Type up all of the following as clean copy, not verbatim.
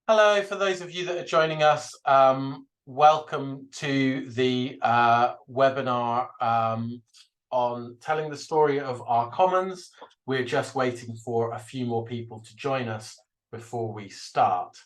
Hello, for those of you that are joining us, welcome to the webinar on telling the story of our commons. We're just waiting for a few more people to join us before we start.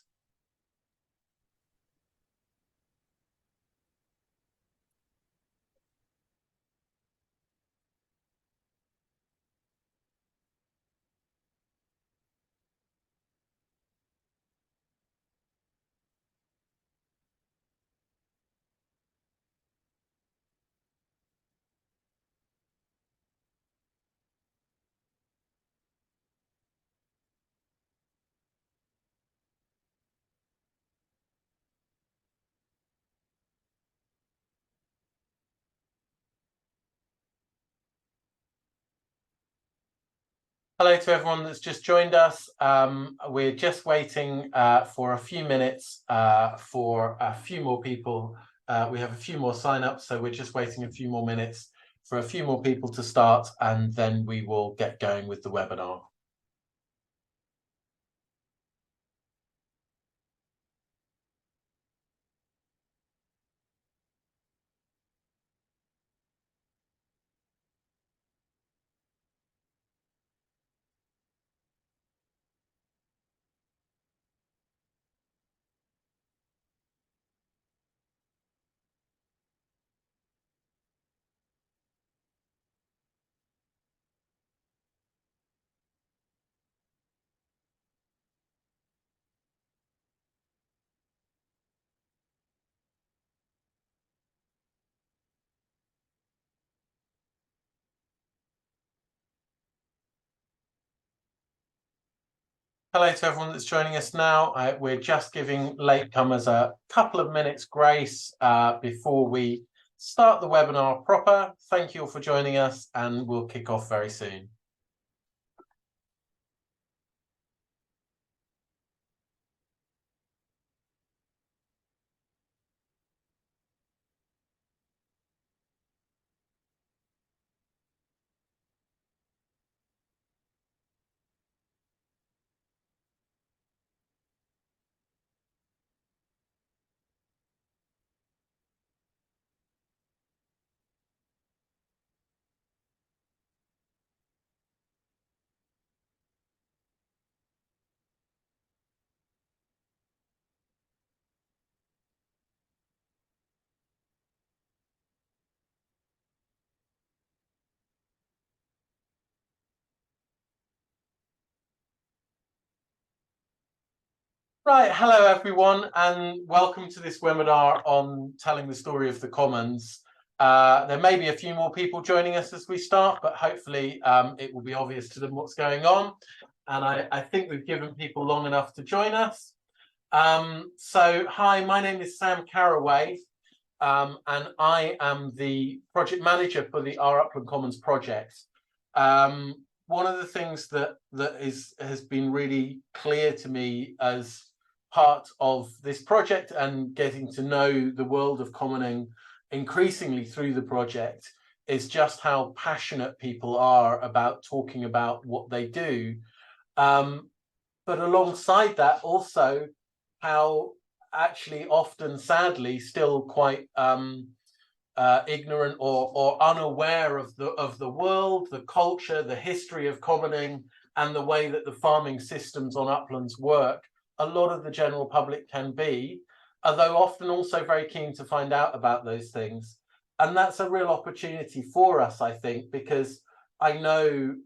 Hello to everyone that's just joined us. We're just waiting for a few minutes for a few more people. We have a few more sign-ups, so we're just waiting a few more minutes for a few more people to start, and then we will get going with the webinar. Hello to everyone that's joining us now. We're just giving latecomers a couple of minutes grace before we start the webinar proper. Thank you all for joining us, and we'll kick off very soon. Right, hello everyone, and welcome to this webinar on telling the story of the commons. There may be a few more people joining us as we start, but hopefully it will be obvious to them what's going on. And I think we've given people long enough to join us. So hi, my name is Sam Carraway, and I am the project manager for the Our Upland Commons project. One of the things that has been really clear to me as part of this project and getting to know the world of commoning increasingly through the project is just how passionate people are about talking about what they do. But alongside that, also how actually often, sadly, still quite ignorant or unaware of the world, the culture, the history of commoning, and the way that the farming systems on uplands work. A lot of the general public can be, although often also very keen to find out about those things. And that's a real opportunity for us, I think, because I know,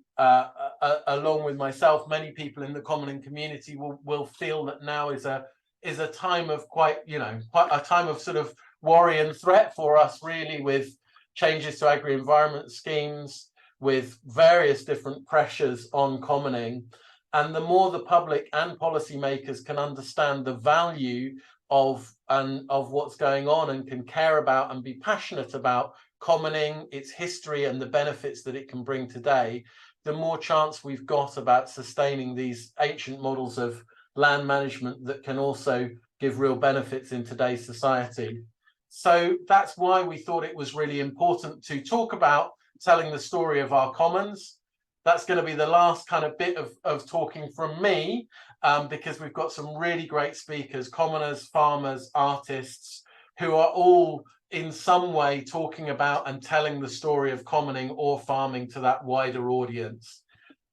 along with myself, many people in the commoning community will feel that now is a time of quite a time of sort of worry and threat for us, really, with changes to agri-environment schemes, with various different pressures on commoning. And the more the public and policymakers can understand the value of what's going on and can care about and be passionate about commoning, its history and the benefits that it can bring today, the more chance we've got about sustaining these ancient models of land management that can also give real benefits in today's society. So that's why we thought it was really important to talk about telling the story of our commons. that's going to be the last kind of bit of talking from me, because we've got some really great speakers, commoners, farmers, artists, who are all in some way talking about and telling the story of commoning or farming to that wider audience.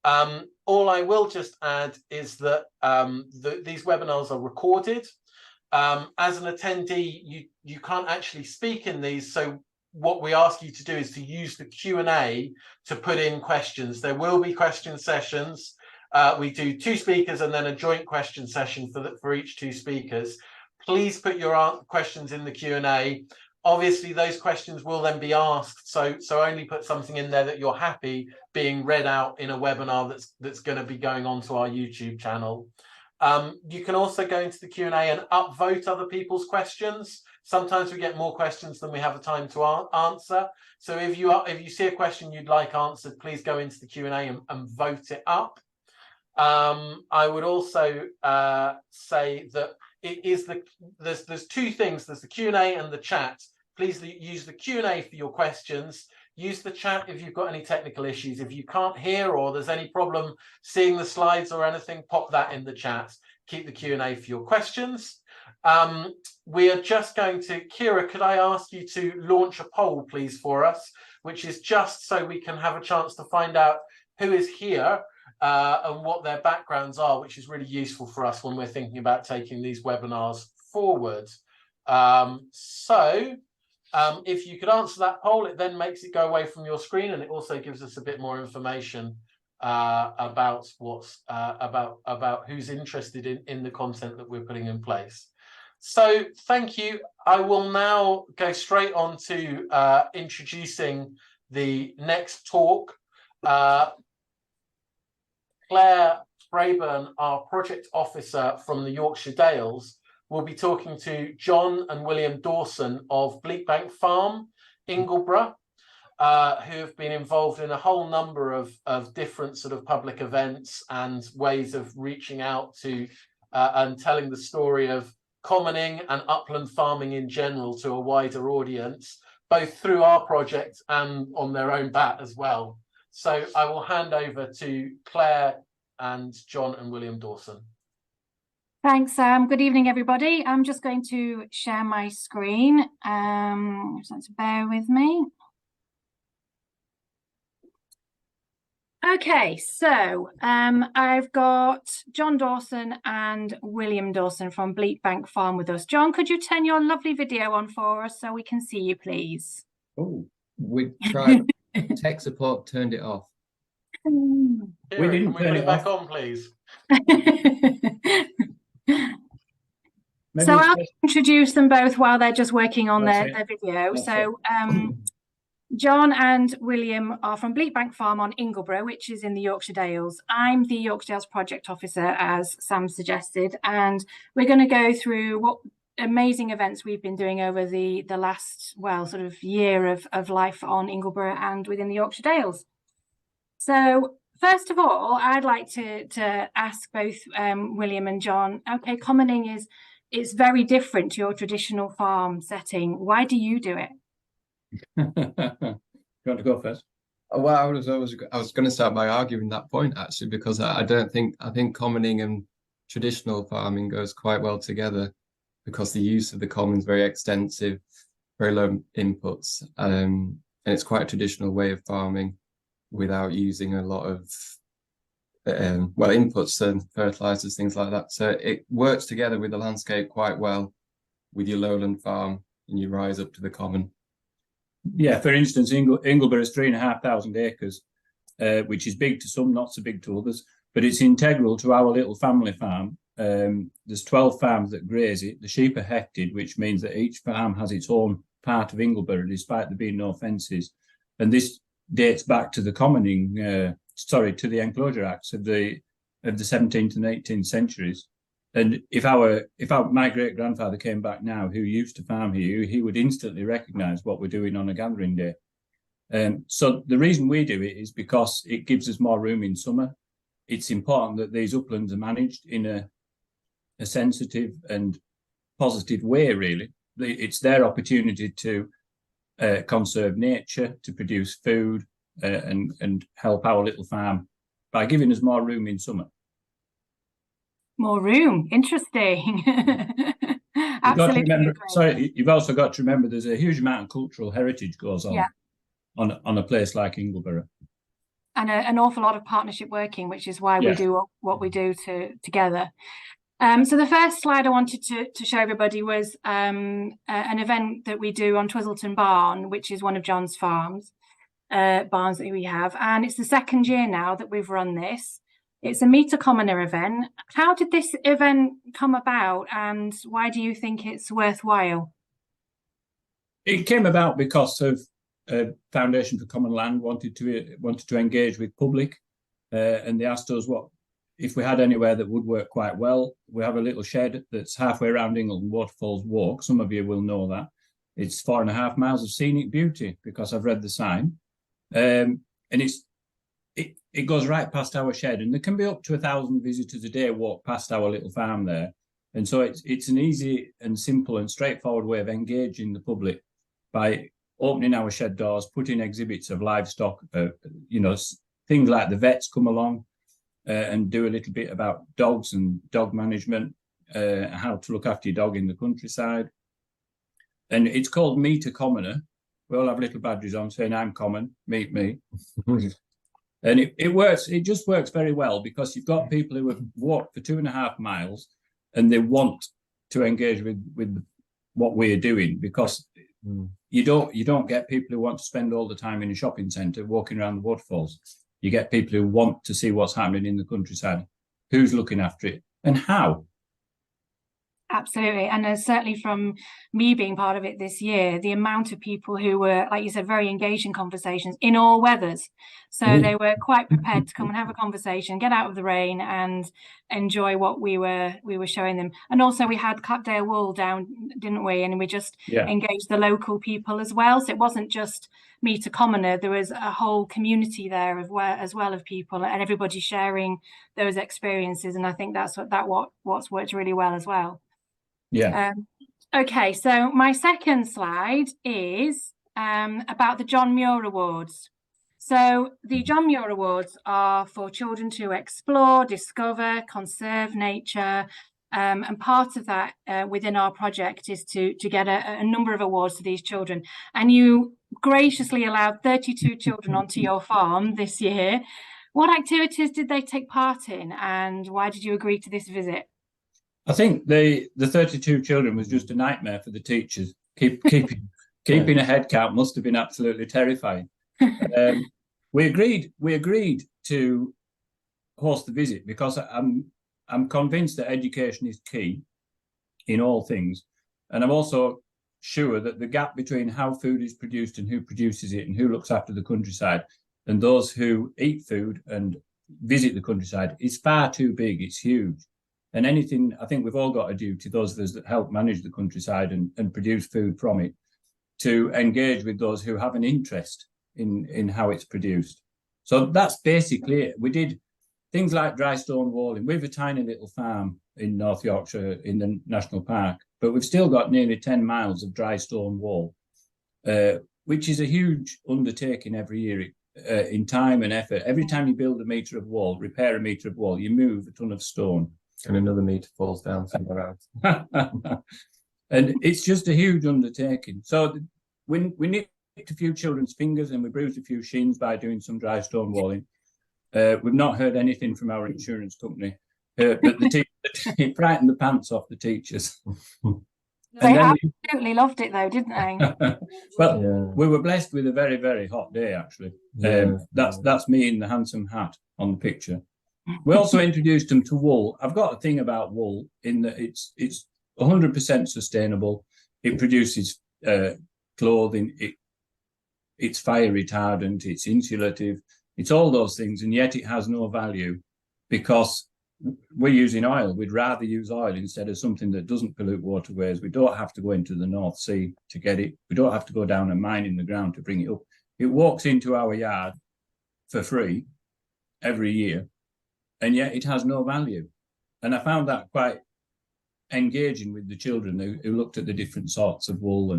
All I will just add is that these webinars are recorded. As an attendee, you can't actually speak in these, so what we ask you to do is to use the Q&A to put in questions. There will be question sessions. We do 2 speakers and then a joint question session for each 2 speakers. Please put your questions in the Q&A. Obviously, those questions will then be asked, so only put something in there that you're happy being read out in a webinar that's going to be going on to our YouTube channel. You can also go into the Q&A and upvote other people's questions. Sometimes we get more questions than we have the time to answer. So if you see a question you'd like answered, please go into the Q&A and vote it up. I would also say that there's 2 things. There's the Q&A and the chat. Please use the Q&A for your questions. Use the chat if you've got any technical issues. If you can't hear or there's any problem seeing the slides or anything, pop that in the chat. Keep the Q&A for your questions. We are just going to, Kira, could I ask you to launch a poll, please, for us, which is just so we can have a chance to find out who is here and what their backgrounds are, which is really useful for us when we're thinking about taking these webinars forward. If you could answer that poll, it then makes it go away from your screen, and it also gives us a bit more information about what's about who's interested in the content that we're putting in place. So thank you. I will now go straight on to introducing the next talk. Claire Brayburn, our project officer from the Yorkshire Dales, will be talking to John and William Dawson of Bleak Farm, Ugborugh, who have been involved in a whole number of different sort of public events and ways of reaching out to and telling the story of commoning and upland farming in general to a wider audience, both through our project and on their own bat as well. So I will hand over to Claire and John and William Dawson. Thanks, Sam. Good evening, everybody. I'm just going to share my screen. So bear with me. Okay, so I've got John Dawson and William Dawson from Bleak Farm with us. John, could you turn your lovely video on for us so we can see you, please? Oh, we tried. Tech support turned it off. We didn't turn it back on, please. So I'll introduce them both while they're just working on their video. So John and William are from Bleak Farm on Ugborugh, which is in the Yorkshire Dales. I'm the Yorkshire Dales project officer, as Sam suggested, and we're going to go through what amazing events we've been doing over the last, well, sort of year of life on Ugborugh and within the Yorkshire Dales. So first of all, I'd like to ask both William and John, okay, commoning is very different to your traditional farm setting. Why do you do it? You want to go first? Well, I was going to start by arguing that point, actually, because I think commoning and traditional farming goes quite well together, because the use of the common is very extensive, very low inputs, and it's quite a traditional way of farming without using a lot of inputs and fertilizers, things like that. So it works together with the landscape quite well with your lowland farm, and you rise up to the common. Yeah, for instance, Ugborugh is 3,500 acres, which is big to some, not so big to others, but it's integral to our little family farm. There's 12 farms that graze it. The sheep are hected, which means that each farm has its own part of Ugborugh, despite there being no fences. And this dates back to the commoning, to the Enclosure Acts of the 17th and 18th centuries. And if my great grandfather came back now, who used to farm here, he would instantly recognise what we're doing on a gathering day. So the reason we do it is because it gives us more room in summer. It's important that these uplands are managed in a sensitive and positive way, really. It's their opportunity to conserve nature, to produce food, and help our little farm by giving us more room in summer. More room, interesting. Absolutely. Sorry, you've also got to remember there's a huge amount of cultural heritage goes on on a place like Ugborugh. And an awful lot of partnership working, which is why we do what we do together. So the first slide I wanted to show everybody was an event that we do on Twizzleton Barn, which is one of John's barns that we have. And it's the second year now that we've run this. It's a Meet a Commoner event. How did this event come about, and why do you think it's worthwhile? It came about because of Foundation for Common Land wanted to engage with public, and they asked us what if we had anywhere that would work quite well. We have a little shed that's halfway around Ingleton Waterfalls Walk. Some of you will know that. It's 4.5 miles of scenic beauty because I've read the sign, and it goes right past our shed, and there can be up to 1,000 visitors a day walk past our little farm there. And so it's an easy and simple and straightforward way of engaging the public by opening our shed doors, putting exhibits of livestock, things like the vets come along and do a little bit about dogs and dog management, how to look after your dog in the countryside. And it's called Meet a Commoner. We all have little badges on saying I'm common, meet me. And it works. It just works very well because you've got people who have walked for 2.5 miles and they want to engage with what we're doing, because you don't get people who want to spend all the time in a shopping centre walking around the waterfalls. You get people who want to see what's happening in the countryside, who's looking after it, and how. Absolutely. And certainly from me being part of it this year, the amount of people who were, like you said, very engaged in conversations in all weathers. So they were quite prepared to come and have a conversation, get out of the rain and enjoy what we were showing them. And also we had Cutdale Wool down, didn't we? And we just engaged the local people as well. So it wasn't just Meet a Commoner. There was a whole community there as well of people, and everybody sharing those experiences. And I think that's what's worked really well as well. Yeah. Okay, so my second slide is about the John Muir Awards. So the John Muir Awards are for children to explore, discover, conserve nature. And part of that within our project is to get a number of awards to these children. And you graciously allowed 32 children onto your farm this year. What activities did they take part in, and why did you agree to this visit? I think the 32 children was just a nightmare for the teachers. Keeping a head count must have been absolutely terrifying. We agreed to host the visit because I'm convinced that education is key in all things, and I'm also sure that the gap between how food is produced and who produces it and who looks after the countryside and those who eat food and visit the countryside is far too big. It's huge. And anything, I think we've all got a duty, those of us that help manage the countryside and produce food from it, to engage with those who have an interest in how it's produced. So that's basically it. We did things like dry stone walling. We have a tiny little farm in North Yorkshire in the National Park, but we've still got nearly 10 miles of dry stone wall, which is a huge undertaking every year in time and effort. Every time you build a metre of wall, repair a metre of wall, you move a ton of stone. And another metre falls down somewhere else. And it's just a huge undertaking. So we nicked a few children's fingers and we bruised a few shins by doing some dry stone walling. We've not heard anything from our insurance company, but it frightened the pants off the teachers. They absolutely loved it though, didn't they? Well, we were blessed with a very, very hot day, actually. That's me in the handsome hat on the picture. We also introduced them to wool. I've got a thing about wool in that it's 100% sustainable. It produces clothing. It's fire retardant. It's insulative. It's all those things, and yet it has no value because we're using oil. We'd rather use oil instead of something that doesn't pollute waterways. We don't have to go into the North Sea to get it. We don't have to go down and mine in the ground to bring it up. It walks into our yard for free every year, and yet it has no value. And I found that quite engaging with the children who looked at the different sorts of wool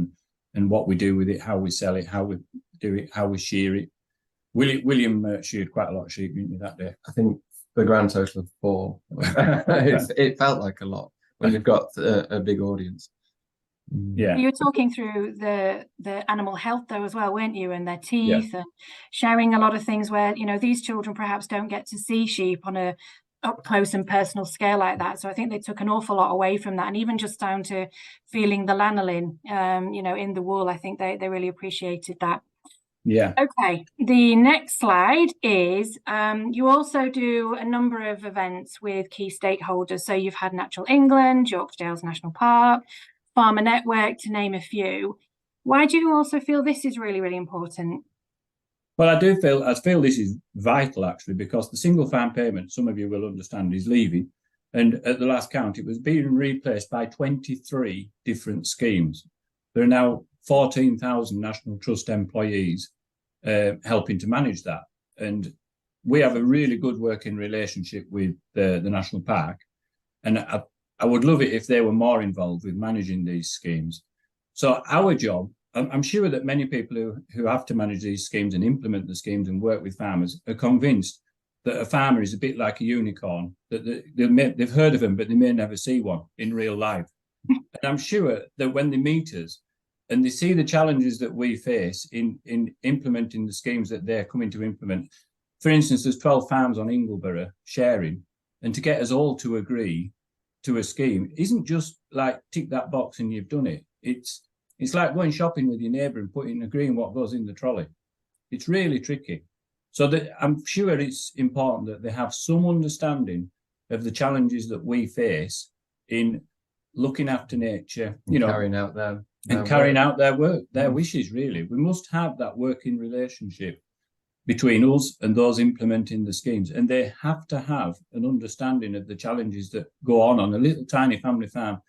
and what we do with it, how we sell it, how we do it, how we shear it. William sheared quite a lot of sheep, didn't you, that day? I think the grand total of 4. It felt like a lot when you've got a big audience. Yeah. You were talking through the animal health though as well, weren't you, and their teeth, and sharing a lot of things where, you know, these children perhaps don't get to see sheep on a up close and personal scale like that. So I think they took an awful lot away from that, and even just down to feeling the lanolin, you know, in the wool. I think they really appreciated that. Yeah. Okay, the next slide is you also do a number of events with key stakeholders. So you've had Natural England, Yorkshire Dales National Park, Farmer Network, to name a few. Why do you also feel this is really, really important? Well, I feel this is vital, actually, because the single farm payment, some of you will understand, is leaving. And at the last count, it was being replaced by 23 different schemes. There are now 14,000 National Trust employees helping to manage that. And we have a really good working relationship with the National Park. And I would love it if they were more involved with managing these schemes. So our job, I'm sure that many people who have to manage these schemes and implement the schemes and work with farmers are convinced that a farmer is a bit like a unicorn, that they've heard of them, but they may never see one in real life. And I'm sure that when they meet us and they see the challenges that we face in implementing the schemes that they're coming to implement, for instance, there's 12 farms on Ugborugh sharing, and to get us all to agree to a scheme isn't just like tick that box and you've done it. It's like going shopping with your neighbour and agreeing what goes in the trolley. It's really tricky. So that I'm sure it's important that they have some understanding of the challenges that we face in looking after nature, you know, carrying out their work, their wishes, really. We must have that working relationship between us and those implementing the schemes. And they have to have an understanding of the challenges that go on a little tiny family farm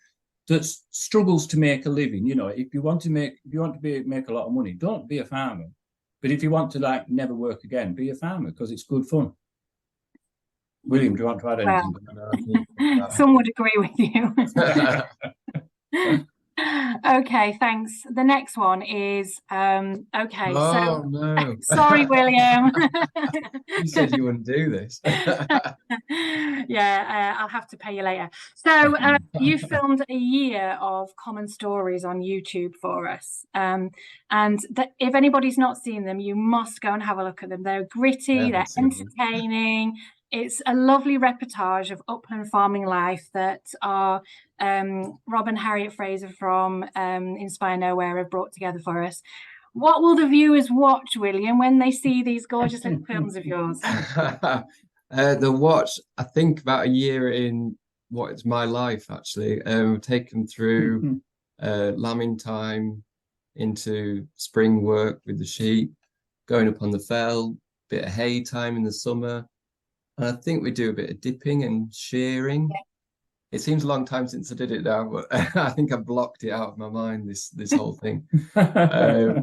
that struggles to make a living. You know, if you want to make a lot of money, don't be a farmer. But if you want to like never work again, be a farmer, because it's good fun. William, do you want to add anything? Well, some would agree with you. Okay, thanks. The next one is okay. Oh, so no. Sorry, William. You said you wouldn't do this. Yeah, I'll have to pay you later. So you filmed a year of common stories on YouTube for us, and if anybody's not seen them, you must go and have a look at them. They're gritty, they're entertaining. It's a lovely reportage of upland farming life that our Rob and Harriet Fraser from Inspire Nowhere have brought together for us. What will the viewers watch, William, when they see these gorgeous little films of yours? They'll watch, I think, about a year in what is my life, actually. Take them through lambing time, into spring work with the sheep, going up on the fell, bit of hay time in the summer. And I think we do a bit of dipping and shearing. Yeah. It seems a long time since I did it now, but I think I blocked it out of my mind, this whole thing. I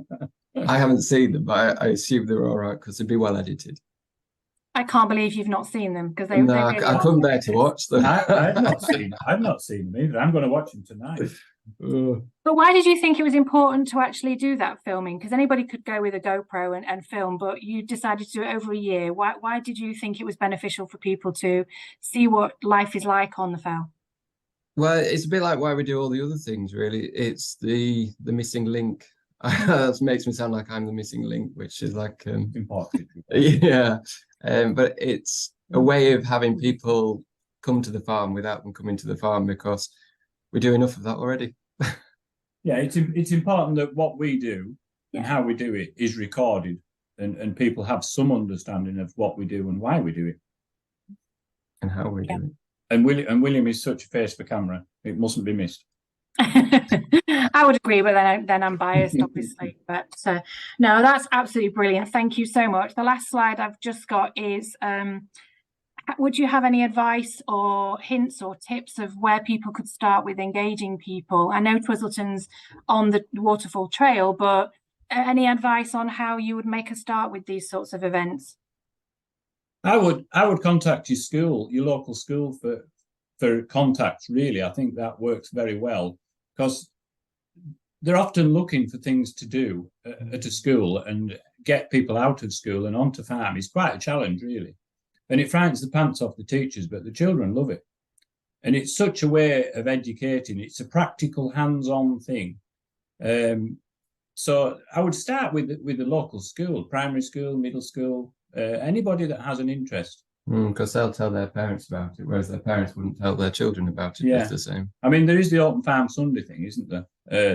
haven't seen them, but I assume they're all right because they'd be well edited. I can't believe you've not seen them, because they really I couldn't bear to watch them. I've not seen them either. I'm going to watch them tonight. But why did you think it was important to actually do that filming? Because anybody could go with a GoPro and film, but you decided to do it over a year. Why did you think it was beneficial for people to see what life is like on the fell? Well, it's a bit like why we do all the other things, really. It's the missing link. That makes me sound like I'm the missing link, which is like important. Yeah, but it's a way of having people come to the farm without them coming to the farm, because we do enough of that already. Yeah, it's important that what we do and how we do it is recorded, and people have some understanding of what we do and why we do it. And how we do it. And William is such a face for camera, it mustn't be missed. I would agree, but then I'm biased, obviously. But no, that's absolutely brilliant. Thank you so much. The last slide I've just got is, would you have any advice or hints or tips of where people could start with engaging people? I know Twizzleton's on the Waterfall Trail, but any advice on how you would make a start with these sorts of events? I would contact your school, your local school, for contacts, really. I think that works very well, because they're often looking for things to do at a school, and get people out of school and onto farm is quite a challenge, really. And it frightens the pants off the teachers, but the children love it. And it's such a way of educating. It's a practical, hands-on thing. So I would start with the local school, primary school, middle school, anybody that has an interest. Because they'll tell their parents about it, whereas their parents wouldn't tell their children about it. Yeah. It's the same. I mean, there is the Open Farm Sunday thing, isn't there?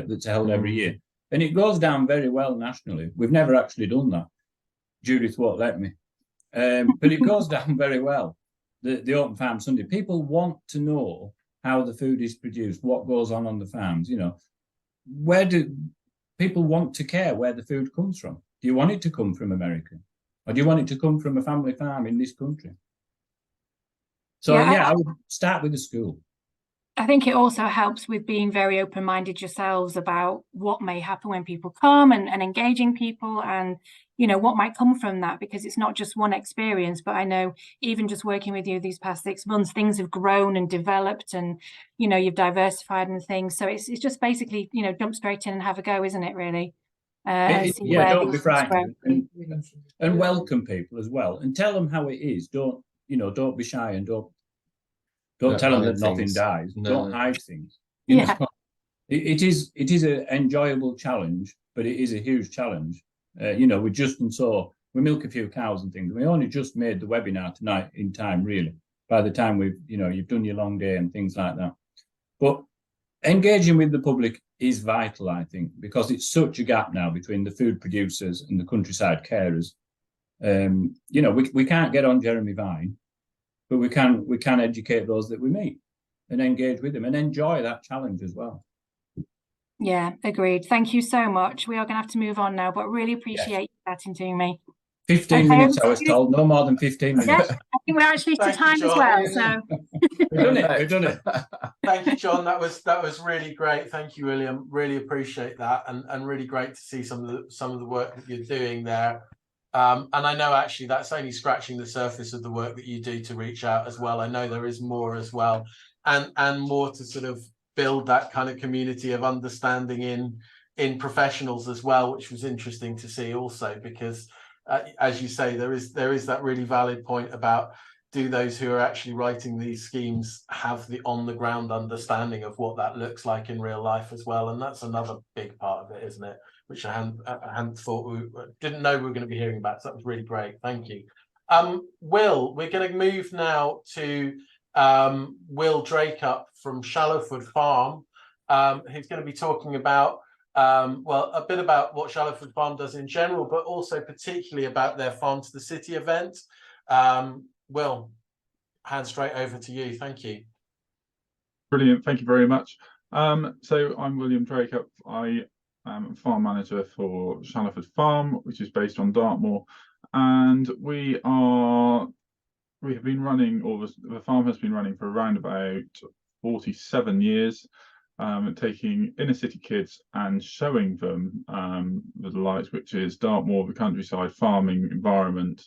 That's held every year. And it goes down very well nationally. We've never actually done that. Judith won't let me. But it goes down very well, the Open Farm Sunday. People want to know how the food is produced, what goes on the farms, you know. Where do people want to care where the food comes from? Do you want it to come from America? Or do you want it to come from a family farm in this country? So, I would start with the school. I think it also helps with being very open-minded yourselves about what may happen when people come and engaging people and, you know, what might come from that, because it's not just one experience. But I know even just working with you these past 6 months, things have grown and developed and, you know, you've diversified and things. So it's just basically, you know, jump straight in and have a go, isn't it, really? Don't be frightened and welcome people as well and tell them how it is. Don't be shy and don't tell them that nothing dies. No. Don't hide things. You know, it is an enjoyable challenge, but it is a huge challenge. We milk a few cows and things. We only just made the webinar tonight in time, really. By the time you've done your long day and things like that. But engaging with the public is vital, I think, because it's such a gap now between the food producers and the countryside carers. We can't get on Jeremy Vine, but we can educate those that we meet and engage with them and enjoy that challenge as well. Yeah, agreed. Thank you so much. We are going to have to move on now, but really appreciate you chatting to me. 15 minutes, I was told. No more than 15 minutes. Yes, I think we're actually to time as well. So we've done it. Thank you, John. That was really great. Thank you, William. Really appreciate that, and really great to see some of the work that you're doing there. And I know actually that's only scratching the surface of the work that you do to reach out as well. I know there is more as well, and more to sort of build that kind of community of understanding in professionals as well, which was interesting to see also, because as you say, there is that really valid point about, do those who are actually writing these schemes have the on the ground understanding of what that looks like in real life as well? And that's another big part of it, isn't it? Which I hadn't thought didn't know we were going to be hearing about. So that was really great. Thank you. Will, we're going to move now to Will Dracup from Shallowford Farm, who's going to be talking about a bit about what Shallowford Farm does in general, but also particularly about their Farm to the City event. Will, hand straight over to you. Thank you. Brilliant. Thank you very much. So I'm William Dracup. I am farm manager for Shallowford Farm, which is based on Dartmoor, and we have been running, or the farm has been running for around about 47 years. Taking inner city kids and showing them the delights, which is Dartmoor, the countryside, farming environment,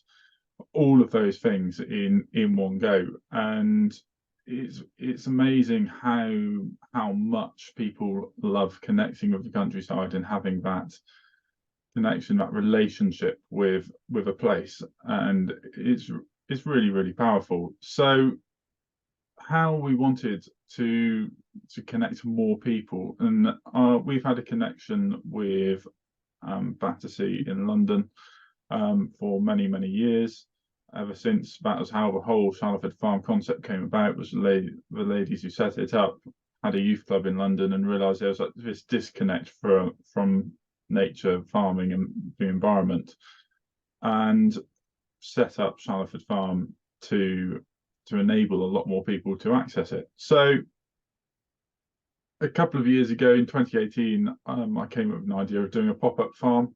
all of those things in one go. And it's amazing how much people love connecting with the countryside and having that connection, that relationship with a place, and it's really, really powerful. So how we wanted to connect more people, and we've had a connection with Battersea in London for many years, ever since. That was how the whole Shallowford Farm concept came about. Was the ladies who set it up had a youth club in London and realised there was like this disconnect from nature, farming and the environment, and set up Shallowford Farm to enable a lot more people to access it. So a couple of years ago in 2018, I came up with an idea of doing a pop-up farm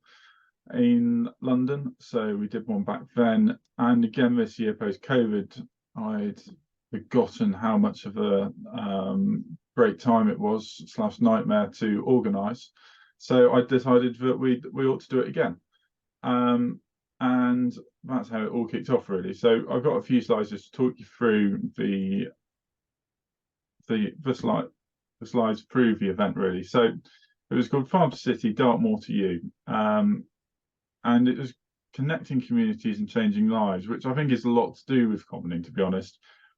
in London. So we did one back then, and again this year post-COVID, I'd forgotten how much of a great time it was / nightmare to organise. So I decided that we ought to do it again, and that's how it all kicked off, really. So I've got a few slides just to talk you through the slides prove the event, really. So it was called Farm to City, Dartmoor to You. and it was connecting communities and changing lives, which I think is a lot to do with commoning, to be honest.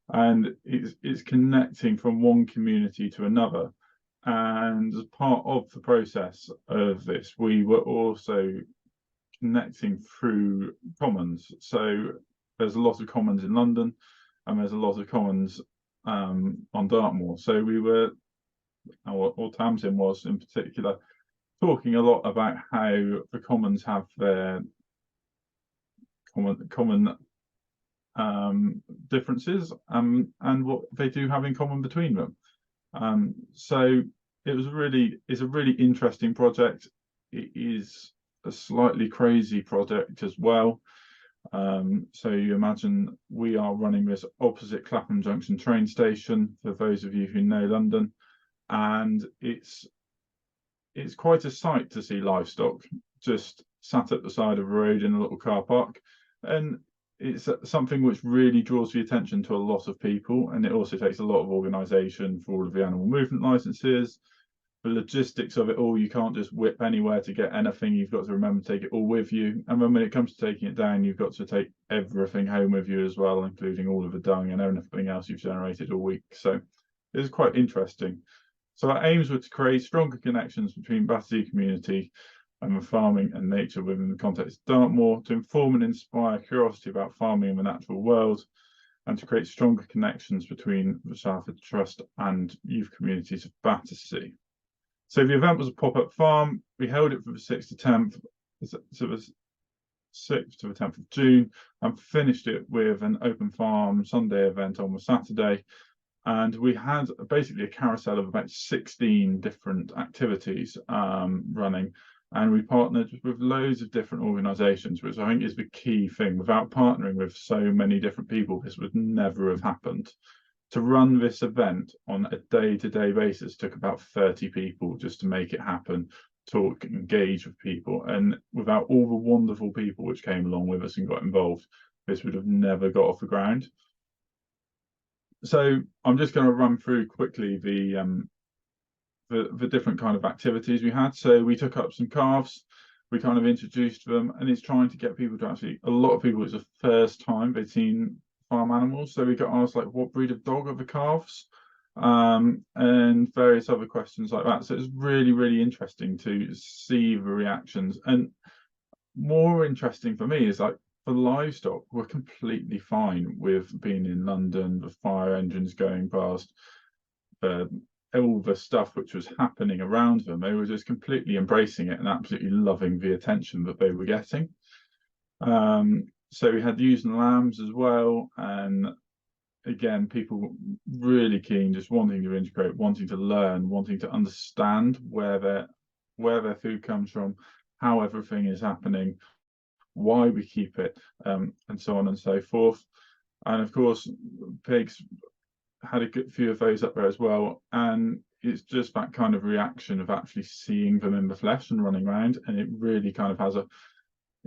And it's connecting from one community to another. And as part of the process of this, we were also connecting through commons. So there's a lot of commons in London, and there's a lot of commons on Dartmoor. So we were, or Tamsin was in particular, talking a lot about how the commons have their common differences and what they do have in common between them. So it's a really interesting project. It is a slightly crazy project as well. So you imagine we are running this opposite Clapham Junction train station, for those of you who know London, and it's quite a sight to see livestock just sat at the side of a road in a little car park, and it's something which really draws the attention to a lot of people. And it also takes a lot of organisation for all of the animal movement licenses, the logistics of it all. You can't just whip anywhere to get anything. You've got to remember to take it all with you, and then when it comes to taking it down, you've got to take everything home with you as well, including all of the dung and everything else you've generated all week. So it's quite interesting. So our aims were to create stronger connections between Battersea community and the farming and nature within the context of Dartmoor, to inform and inspire curiosity about farming in the natural world, and to create stronger connections between the Shallowford Trust and youth communities of Battersea. So the event was a pop-up farm. We held it from the 6th to 10th, so the 6th to the 10th of June, and finished it with an open farm Sunday event on the Saturday. And we had basically a carousel of about 16 different activities running. And we partnered with loads of different organisations, which I think is the key thing. Without partnering with so many different people, this would never have happened. To run this event on a day-to-day basis took about 30 people just to make it happen, talk, engage with people. And without all the wonderful people which came along with us and got involved, this would have never got off the ground. So I'm just going to run through quickly the different kind of activities we had. So we took up some calves, we kind of introduced them, and it's trying to get people to actually, a lot of people, it's the first time they've seen farm animals. So we got asked, like, what breed of dog are the calves, and various other questions like that. So it's really, really interesting to see the reactions. And more interesting for me is, like, the livestock were completely fine with being in London, the fire engines going past, all the stuff which was happening around them. They were just completely embracing it and absolutely loving the attention that they were getting. So we had ewes and lambs as well, and again, people really keen, just wanting to integrate, wanting to learn, wanting to understand where their food comes from, how everything is happening, why we keep it, and so on and so forth. And of course, pigs had a good few of those up there as well. And it's just that kind of reaction of actually seeing them in the flesh and running around. And it really kind of has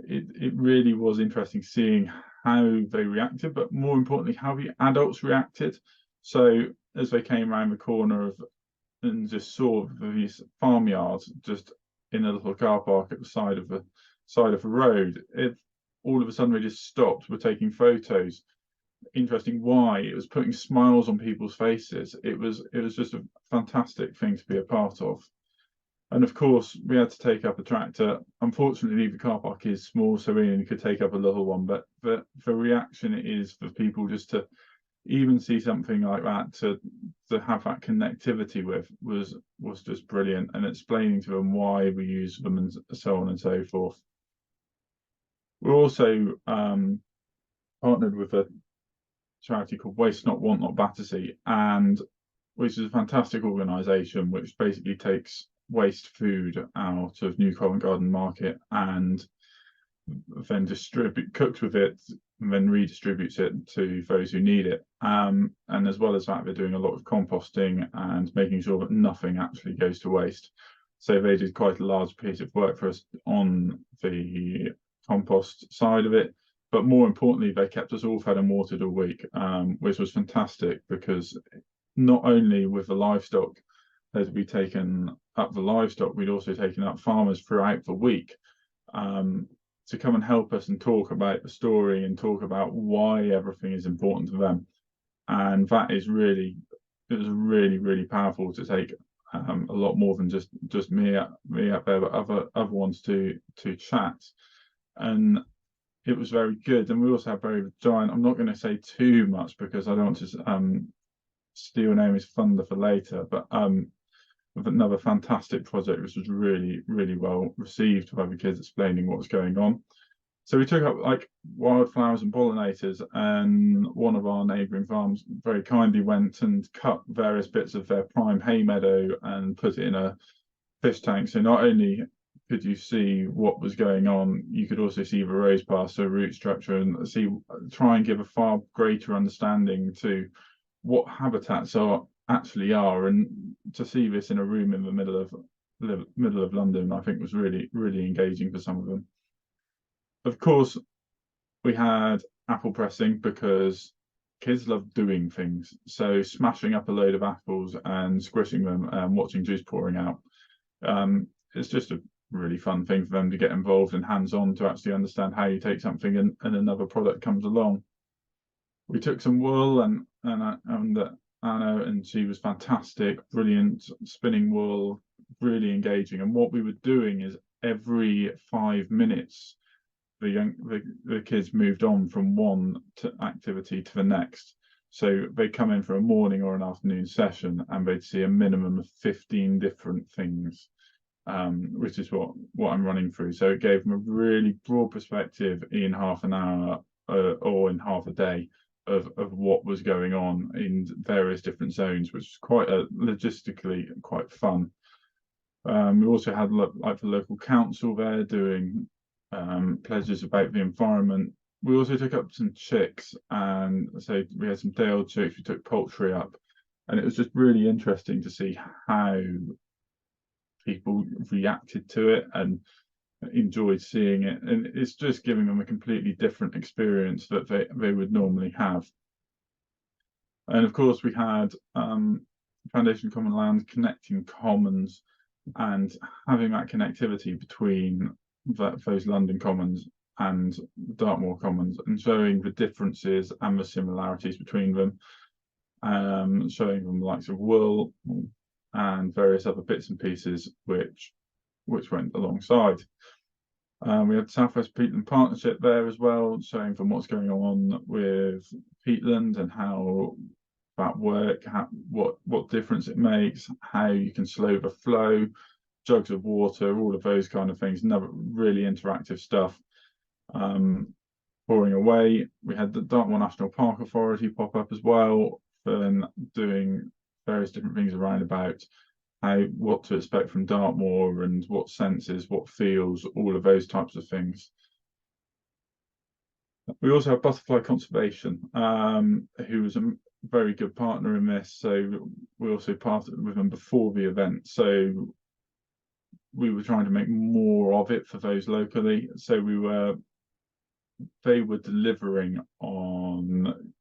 it really was interesting seeing how they reacted, but more importantly, how the adults reacted. So as they came around the corner and just saw these farmyards just in a little car park at the side of the road, all of a sudden they just stopped, were taking photos. Interesting why. It was putting smiles on people's faces. It was just a fantastic thing to be a part of. And of course, we had to take up a tractor. Unfortunately, the car park is small, so we only could take up a little one. But the reaction it is for people just to even see something like that, to have that connectivity with, was just brilliant. And explaining to them why we use them and so on and so forth. We're also partnered with a charity called Waste Not Want Not Battersea, and which is a fantastic organisation which basically takes waste food out of New Covent Garden Market and then cooks with it and then redistributes it to those who need it. And as well as that, they're doing a lot of composting and making sure that nothing actually goes to waste. So they did quite a large piece of work for us on the compost side of it. But more importantly, they kept us all fed and watered all week, which was fantastic, because not only with the livestock had we taken up the livestock, we'd also taken up farmers throughout the week. to come and help us and talk about the story and talk about why everything is important to them. And that is really, it was really powerful to take a lot more than just me up there, but other ones to chat. And it was very good. And we also had very giant, I'm not going to say too much because I don't want to steal Naomi's thunder for later, but with another fantastic project which was really well received by the kids, explaining what was going on. So we took up like wildflowers and pollinators, and one of our neighbouring farms very kindly went and cut various bits of their prime hay meadow and put it in a fish tank. So not only could you see what was going on, you could also see the rose pasture, root structure, and try and give a far greater understanding to what habitats actually are. And to see this in a room in the middle of London, I think was really engaging for some of them. Of course, we had apple pressing because kids love doing things. So smashing up a load of apples and squishing them and watching juice pouring out, it's just a really fun thing for them to get involved and hands-on to actually understand how you take something and another product comes along. We took some wool and Anna, and she was fantastic, brilliant, spinning wool, really engaging. And what we were doing is every 5 minutes, the kids moved on from one activity to the next. So they'd come in for a morning or an afternoon session and they'd see a minimum of 15 different things, which is what I'm running through. So it gave them a really broad perspective in half an hour or in half a day of what was going on in various different zones, which is quite logistically quite fun. We also had like the local council there doing pledges about the environment. We also took up some chicks, and so we had some day-old chicks. We took poultry up, and it was just really interesting to see how people reacted to it and enjoyed seeing it. And it's just giving them a completely different experience that they would normally have. And of course, we had Foundation Common Land connecting commons and having that connectivity between those London Commons and Dartmoor Commons, and showing the differences and the similarities between them, showing them the likes of wool and various other bits and pieces which went alongside. We had South West Peatland Partnership there as well, showing from what's going on with peatland and how that work, what difference it makes, how you can slow the flow, jugs of water, all of those kind of things. Another really interactive stuff. Pouring away, we had the Dartmoor National Park Authority pop up as well, and doing various different things around about what to expect from Dartmoor and what senses, what feels, all of those types of things. We also have Butterfly Conservation, who was a very good partner in this. So we also partnered with them before the event. So we were trying to make more of it for those locally. So they were delivering on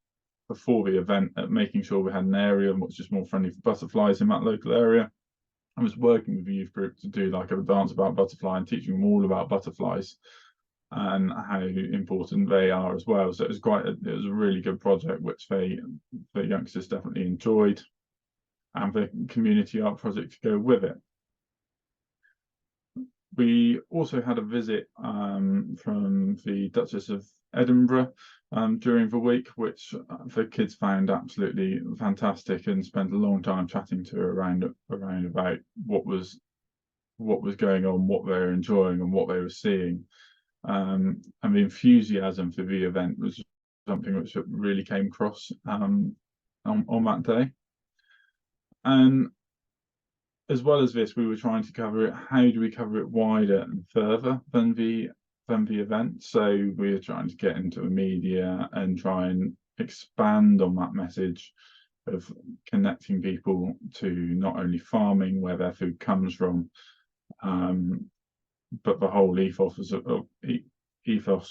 before the event at making sure we had an area which is more friendly for butterflies in that local area. I was working with the youth group to do like a dance about butterfly and teaching them all about butterflies and how important they are as well. So it was a really good project which the youngsters definitely enjoyed, and the community art project to go with it. We also had a visit from the Duchess of Edinburgh during the week, which the kids found absolutely fantastic, and spent a long time chatting to her around about what was going on, what they were enjoying, and what they were seeing. And the enthusiasm for the event was something which really came across on that day. And as well as this, we were trying to cover it. How do we cover it wider and further than the event? So we were trying to get into the media and try and expand on that message of connecting people to not only farming, where their food comes from, but the whole ethos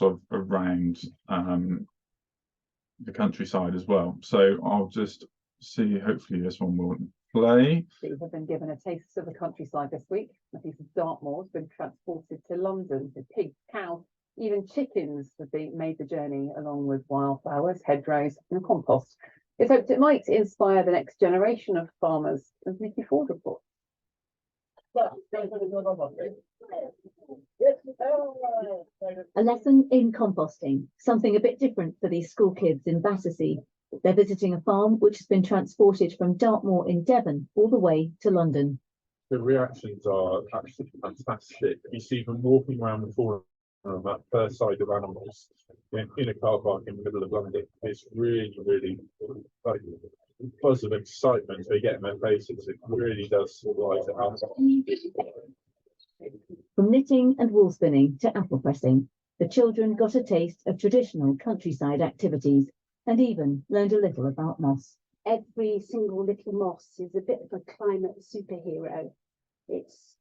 of around the countryside as well. So I'll just see. Hopefully, this one will play. We have been given a taste of the countryside this week. A piece of Dartmoor has been transported to London. The pigs, cows, Even chickens have made the journey along with wildflowers, hedgerows and compost. It's hoped it might inspire the next generation of farmers, as Nikki Ford reports. A lesson in composting, something a bit different for these school kids in Battersea. They're visiting a farm which has been transported from Dartmoor in Devon all the way to London. The reactions are absolutely fantastic. You see them walking around the corner on that first side of animals in a car park in the middle of London. It's really, really like the buzz of excitement they get in their faces. It really does light it up. From knitting and wool spinning to apple pressing, the children got a taste of traditional countryside activities and even learned a little about moss. Every single little moss is a bit of a climate superhero. It's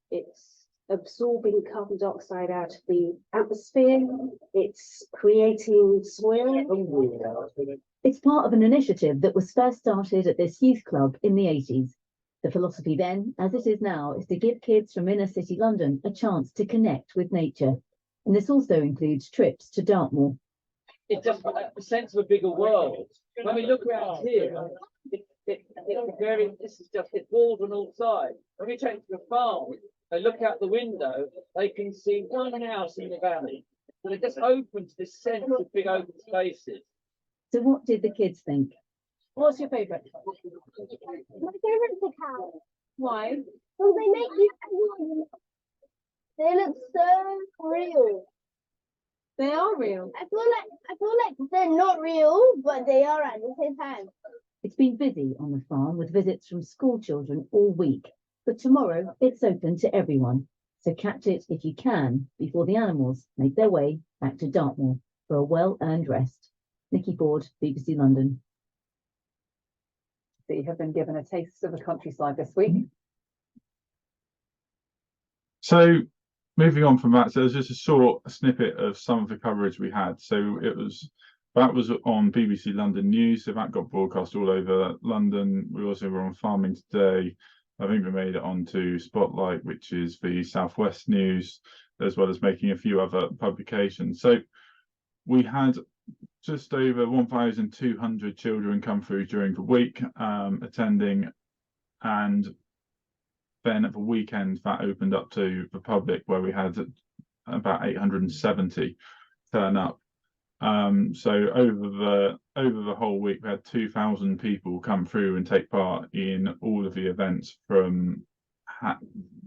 absorbing carbon dioxide out of the atmosphere. It's creating soil. It's part of an initiative that was first started at this youth club in the 80s. The philosophy then, as it is now, is to give kids from inner city London a chance to connect with nature. And this also includes trips to Dartmoor. It's just a sense of a bigger world. When we look around here, this is just it walls on all sides. When we take to the farm, they look out the window, they can see one house in the valley. So it just opens this sense of big open spaces. So what did the kids think? What's your favourite? My favourite's the cow. Why? Well, they make you. They look so real. They are real. I feel like they're not real, but they are at the same time. It's been busy on the farm with visits from school children all week, but tomorrow it's open to everyone. So catch it if you can before the animals make their way back to Dartmoor for a well-earned rest. Nikki Ford, BBC London. They have been given a taste of the countryside this week. So moving on from that, so there's just a short snippet of some of the coverage we had. So that was on BBC London News, so that got broadcast all over London. We also were on Farming Today. I think we made it onto Spotlight, which is the Southwest News, as well as making a few other publications. So we had just over 1,200 children come through during the week attending, and then at the weekend that opened up to the public, where we had about 870 turn up. So over the whole week we had 2,000 people come through and take part in all of the events, from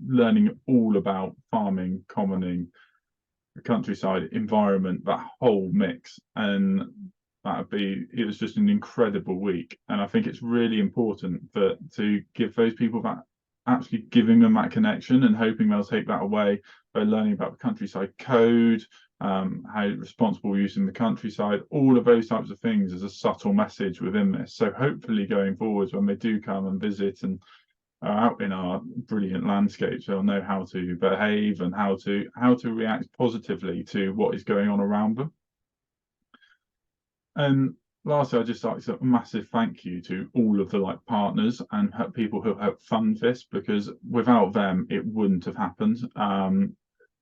learning all about farming, commoning, the countryside, environment, that whole mix. And it was just an incredible week. And I think it's really important to give those people that, actually giving them that connection and hoping they'll take that away by learning about the countryside code, how responsible use in the countryside, all of those types of things as a subtle message within this. So hopefully going forwards, when they do come and visit and are out in our brilliant landscapes, they'll know how to behave and how to react positively to what is going on around them. And lastly, I'd just like to say a massive thank you to all of the partners and people who helped fund this, because without them it wouldn't have happened.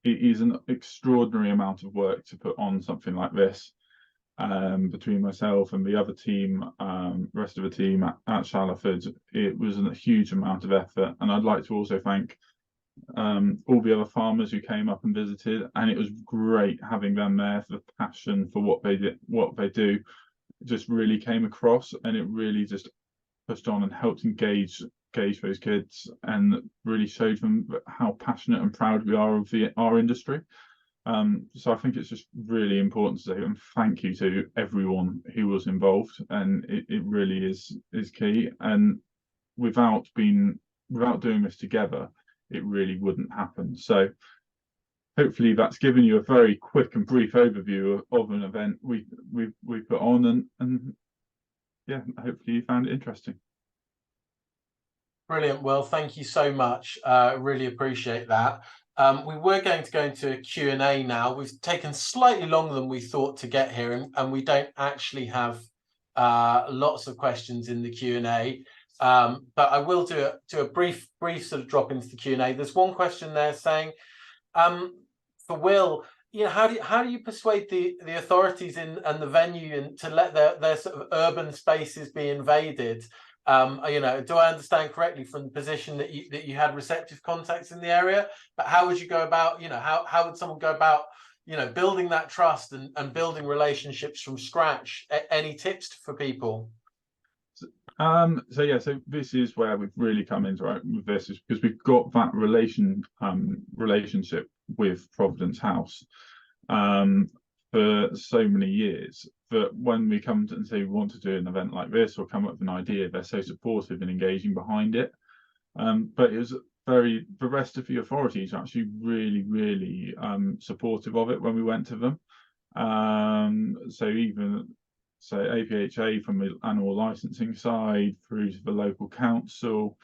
It is an extraordinary amount of work to put on something like this, between myself and the other team, rest of the team at Shallowford. It was a huge amount of effort, and I'd like to also thank all the other farmers who came up and visited, and it was great having them there. For the passion for what they do just really came across, and it really just pushed on and helped engage those kids, and really showed them how passionate and proud we are of our industry. So I think it's just really important to say and thank you to everyone who was involved, and it really is key. And without doing this together, it really wouldn't happen. So hopefully that's given you a very quick and brief overview of an event we put on, and yeah, hopefully you found it interesting. Brilliant. Well, thank you so much. Really appreciate that. We were going to go into a Q&A now. We've taken slightly longer than we thought to get here, and we don't actually have lots of questions in the Q&A. But I will do a brief sort of drop into the Q&A. There's one question there saying, for Will, you know, how do you persuade the authorities and the venue and to let their sort of urban spaces be invaded? You know, do I understand correctly from the position that you had receptive contacts in the area? But how would you go about, you know, how would someone go about, you know, building that trust and building relationships from scratch? Any tips for people? So this is where we've really come into right with this, is because we've got that relationship with Providence House for so many years, that when we come to and say we want to do an event like this or come up with an idea, they're so supportive and engaging behind it. But it was the rest of the authorities are actually really supportive of it when we went to them. So APHA from the animal licensing side, through to the local council,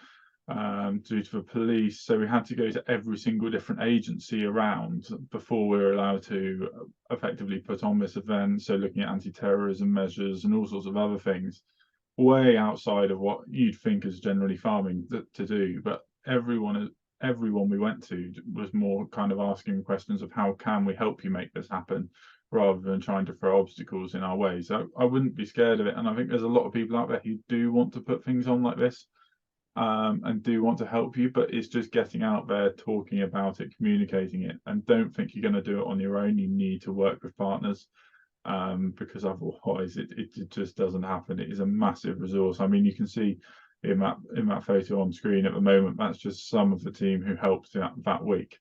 through to the police. So we had to go to every single different agency around before we were allowed to effectively put on this event. So looking at anti-terrorism measures and all sorts of other things, way outside of what you'd think is generally farming to do. But everyone we went to was more kind of asking questions of how can we help you make this happen, rather than trying to throw obstacles in our way. So I wouldn't be scared of it. And I think there's a lot of people out there who do want to put things on like this, and do want to help you, but it's just getting out there, talking about it, communicating it, and don't think you're going to do it on your own. You need to work with partners, because otherwise it just doesn't happen. It is a massive resource. I mean, you can see in that photo on screen at the moment, that's just some of the team who helped that week.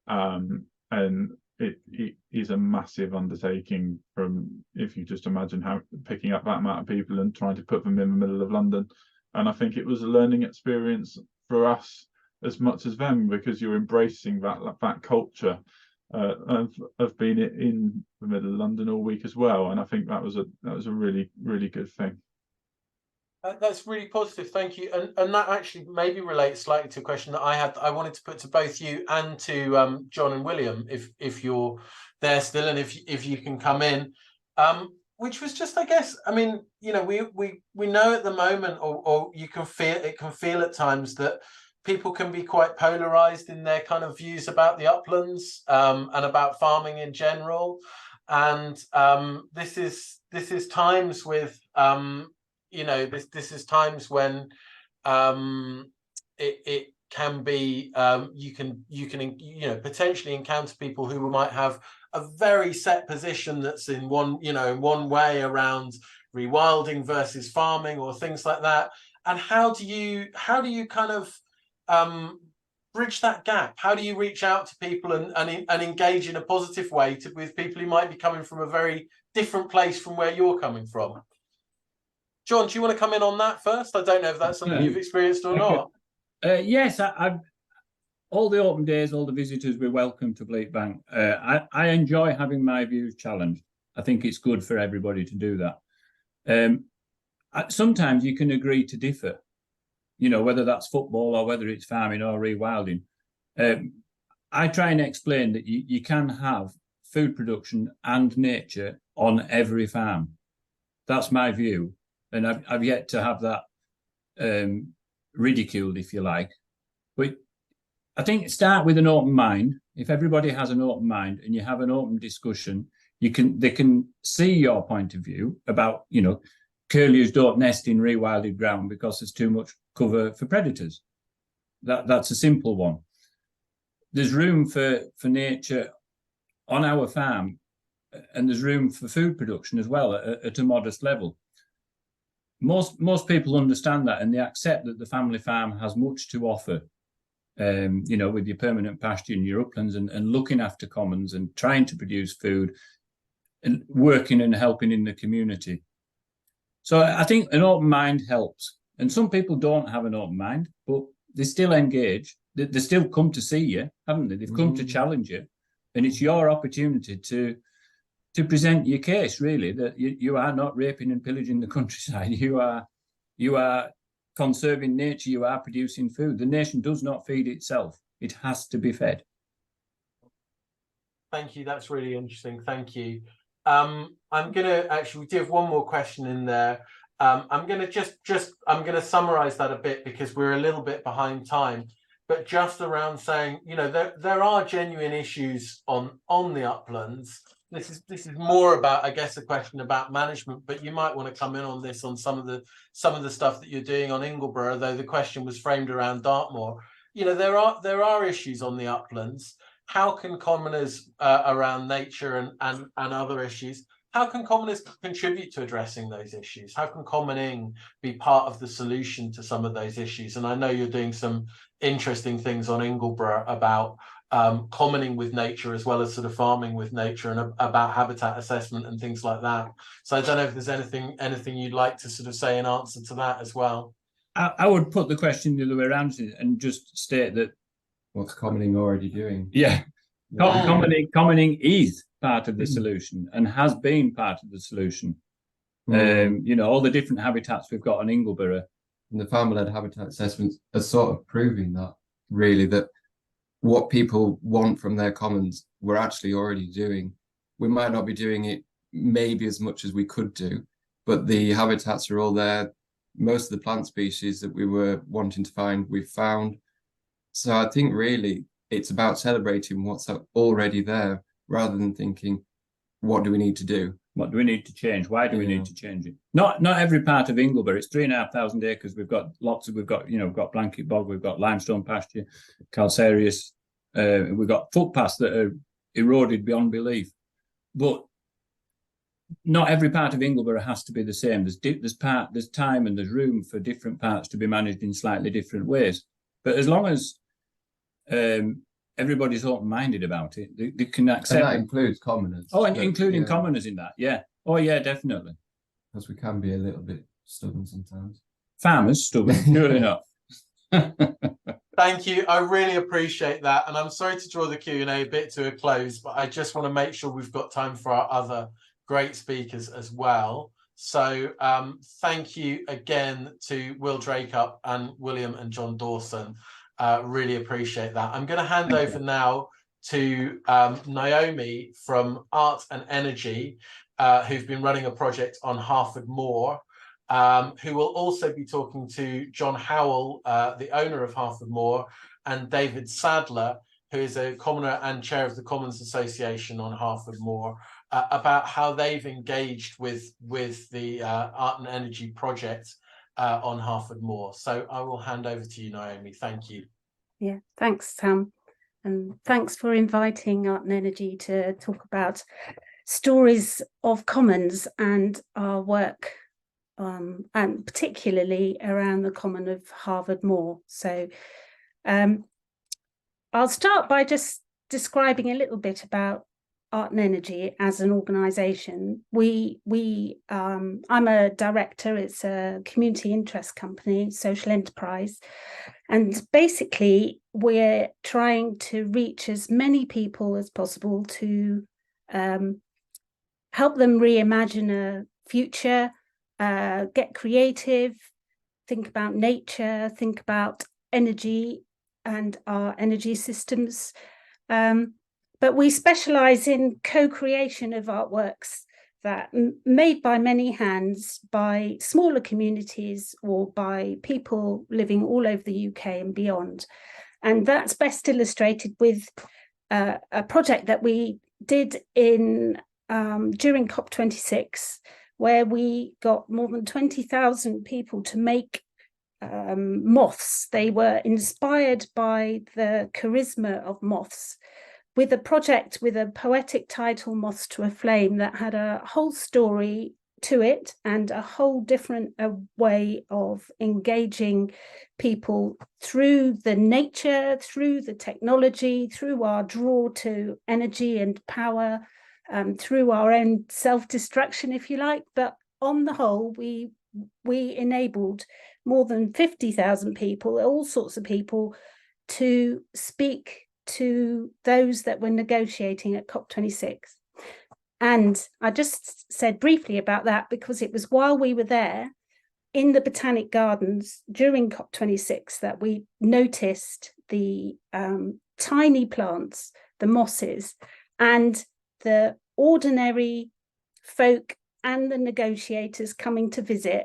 And it is a massive undertaking, from, if you just imagine how picking up that amount of people and trying to put them in the middle of London. And I think it was a learning experience for us as much as them, because you're embracing that culture of being in the middle of London all week as well. And I think that was a really good thing. That's really positive, thank you. And that actually maybe relates slightly to a question that I wanted to put to both you and to John and William, if you're there still, and if you can come in, which was just, I guess, I mean, you know, we know at the moment, or you can feel at times that people can be quite polarized in their kind of views about the uplands, and about farming in general. And this is times with you know, this is times when it can be, you can you know, potentially encounter people who might have a very set position that's in one way around rewilding versus farming or things like that. And how do you kind of bridge that gap? How do you reach out to people and engage in a positive way with people who might be coming from a very different place from where you're coming from? John, do you want to come in on that first? I don't know if that's something you've experienced or not. Yes, I've all the open days, all the visitors we're welcome to Bleak Bank. I enjoy having my views challenged. I think it's good for everybody to do that. Sometimes you can agree to differ, you know, whether that's football or whether it's farming or rewilding. I try and explain that you can have food production and nature on every farm. That's my view. And I've yet to have that ridiculed, if you like. But I think start with an open mind. If everybody has an open mind and you have an open discussion, they can see your point of view about, you know, curlews don't nest in rewilded ground because there's too much cover for predators. That's a simple one. There's room for nature on our farm, and there's room for food production as well at a modest level. Most people understand that, and they accept that the family farm has much to offer, you know, with your permanent pasture and your uplands and looking after commons and trying to produce food and working and helping in the community. So I think an open mind helps. And some people don't have an open mind, but they still engage. They still come to see you, haven't they? They've come to challenge you. And it's your opportunity to present your case, really, that you are not raping and pillaging the countryside. You are conserving nature. You are producing food. The nation does not feed itself. It has to be fed. Thank you. That's really interesting. Thank you. I'm going to actually, we do have one more question in there. I'm going to I'm going to summarize that a bit because we're a little bit behind time. but just around saying, you know, there are genuine issues on the uplands. This is more about, I guess, a question about management, but you might want to come in on this on some of the stuff that you're doing on Ugborugh, though the question was framed around Dartmoor. You know, there are issues on the uplands. How can commoners around nature and other issues, how can commoners contribute to addressing those issues? How can commoning be part of the solution to some of those issues? And I know you're doing some interesting things on Ugborugh about commoning with nature as well as sort of farming with nature, and about habitat assessment and things like that. So I don't know if there's anything you'd like to sort of say in answer to that as well. I would put the question the other way around and just state that what's commoning already doing? Yeah, commoning is part of the solution and has been part of the solution. You know, all the different habitats we've got on Ugborugh. And the farmer-led habitat assessments are sort of proving that, really, that what people want from their commons, we're actually already doing. We might not be doing it maybe as much as we could do, but the habitats are all there. Most of the plant species that we were wanting to find, we've found. So I think really it's about celebrating what's already there, rather than thinking, what do we need to do? What do we need to change? Why do we need to change it? Not every part of Ugborugh. It's 3,500 acres. We've got we've got blanket bog, we've got limestone pasture, calcareous. We've got footpaths that are eroded beyond belief. But not every part of Ugborugh has to be the same. There's time and there's room for different parts to be managed in slightly different ways. But as long as everybody's open-minded about it, they can accept. And that includes commoners. Oh, and including commoners in that, yeah. Oh, yeah, definitely. Because we can be a little bit stubborn sometimes. Farmers stubborn, surely not. Thank you. I really appreciate that. And I'm sorry to draw the Q&A a bit to a close, but I just want to make sure we've got time for our other great speakers as well. So thank you again to Will Dracup and William and John Dawson. Really appreciate that. I'm going to hand over now to Naomi from Art and Energy, who've been running a project on Harford Moor, who will also be talking to John Howell, the owner of Harford Moor, and David Sadler, who is a commoner and chair of the Commons Association on Harford Moor, about how they've engaged with the Art and Energy project on Harford Moor. So I will hand over to you, Naomi. Thank you. Yeah, thanks, Sam. And thanks for inviting Art and Energy to talk about stories of commons and our work, and particularly around the common of Harford Moor. So I'll start by just describing a little bit about Art and Energy as an organisation. I'm a director. It's a community interest company, social enterprise, and basically we're trying to reach as many people as possible to help them reimagine a future, get creative, think about nature, think about energy and our energy systems. But we specialise in co-creation of artworks that made by many hands, by smaller communities or by people living all over the UK and beyond. And that's best illustrated with a project that we did in during COP26, where we got more than 20,000 people to make moths. They were inspired by the charisma of moths, with a project with a poetic title, Moths to a Flame, that had a whole story to it and a whole different way of engaging people through the nature, through the technology, through our draw to energy and power, through our own self-destruction, if you like. But on the whole, we enabled more than 50,000 people, all sorts of people, to speak to those that were negotiating at COP26. And I just said briefly about that because it was while we were there in the Botanic Gardens during COP26 that we noticed the tiny plants, the mosses, and the ordinary folk and the negotiators coming to visit,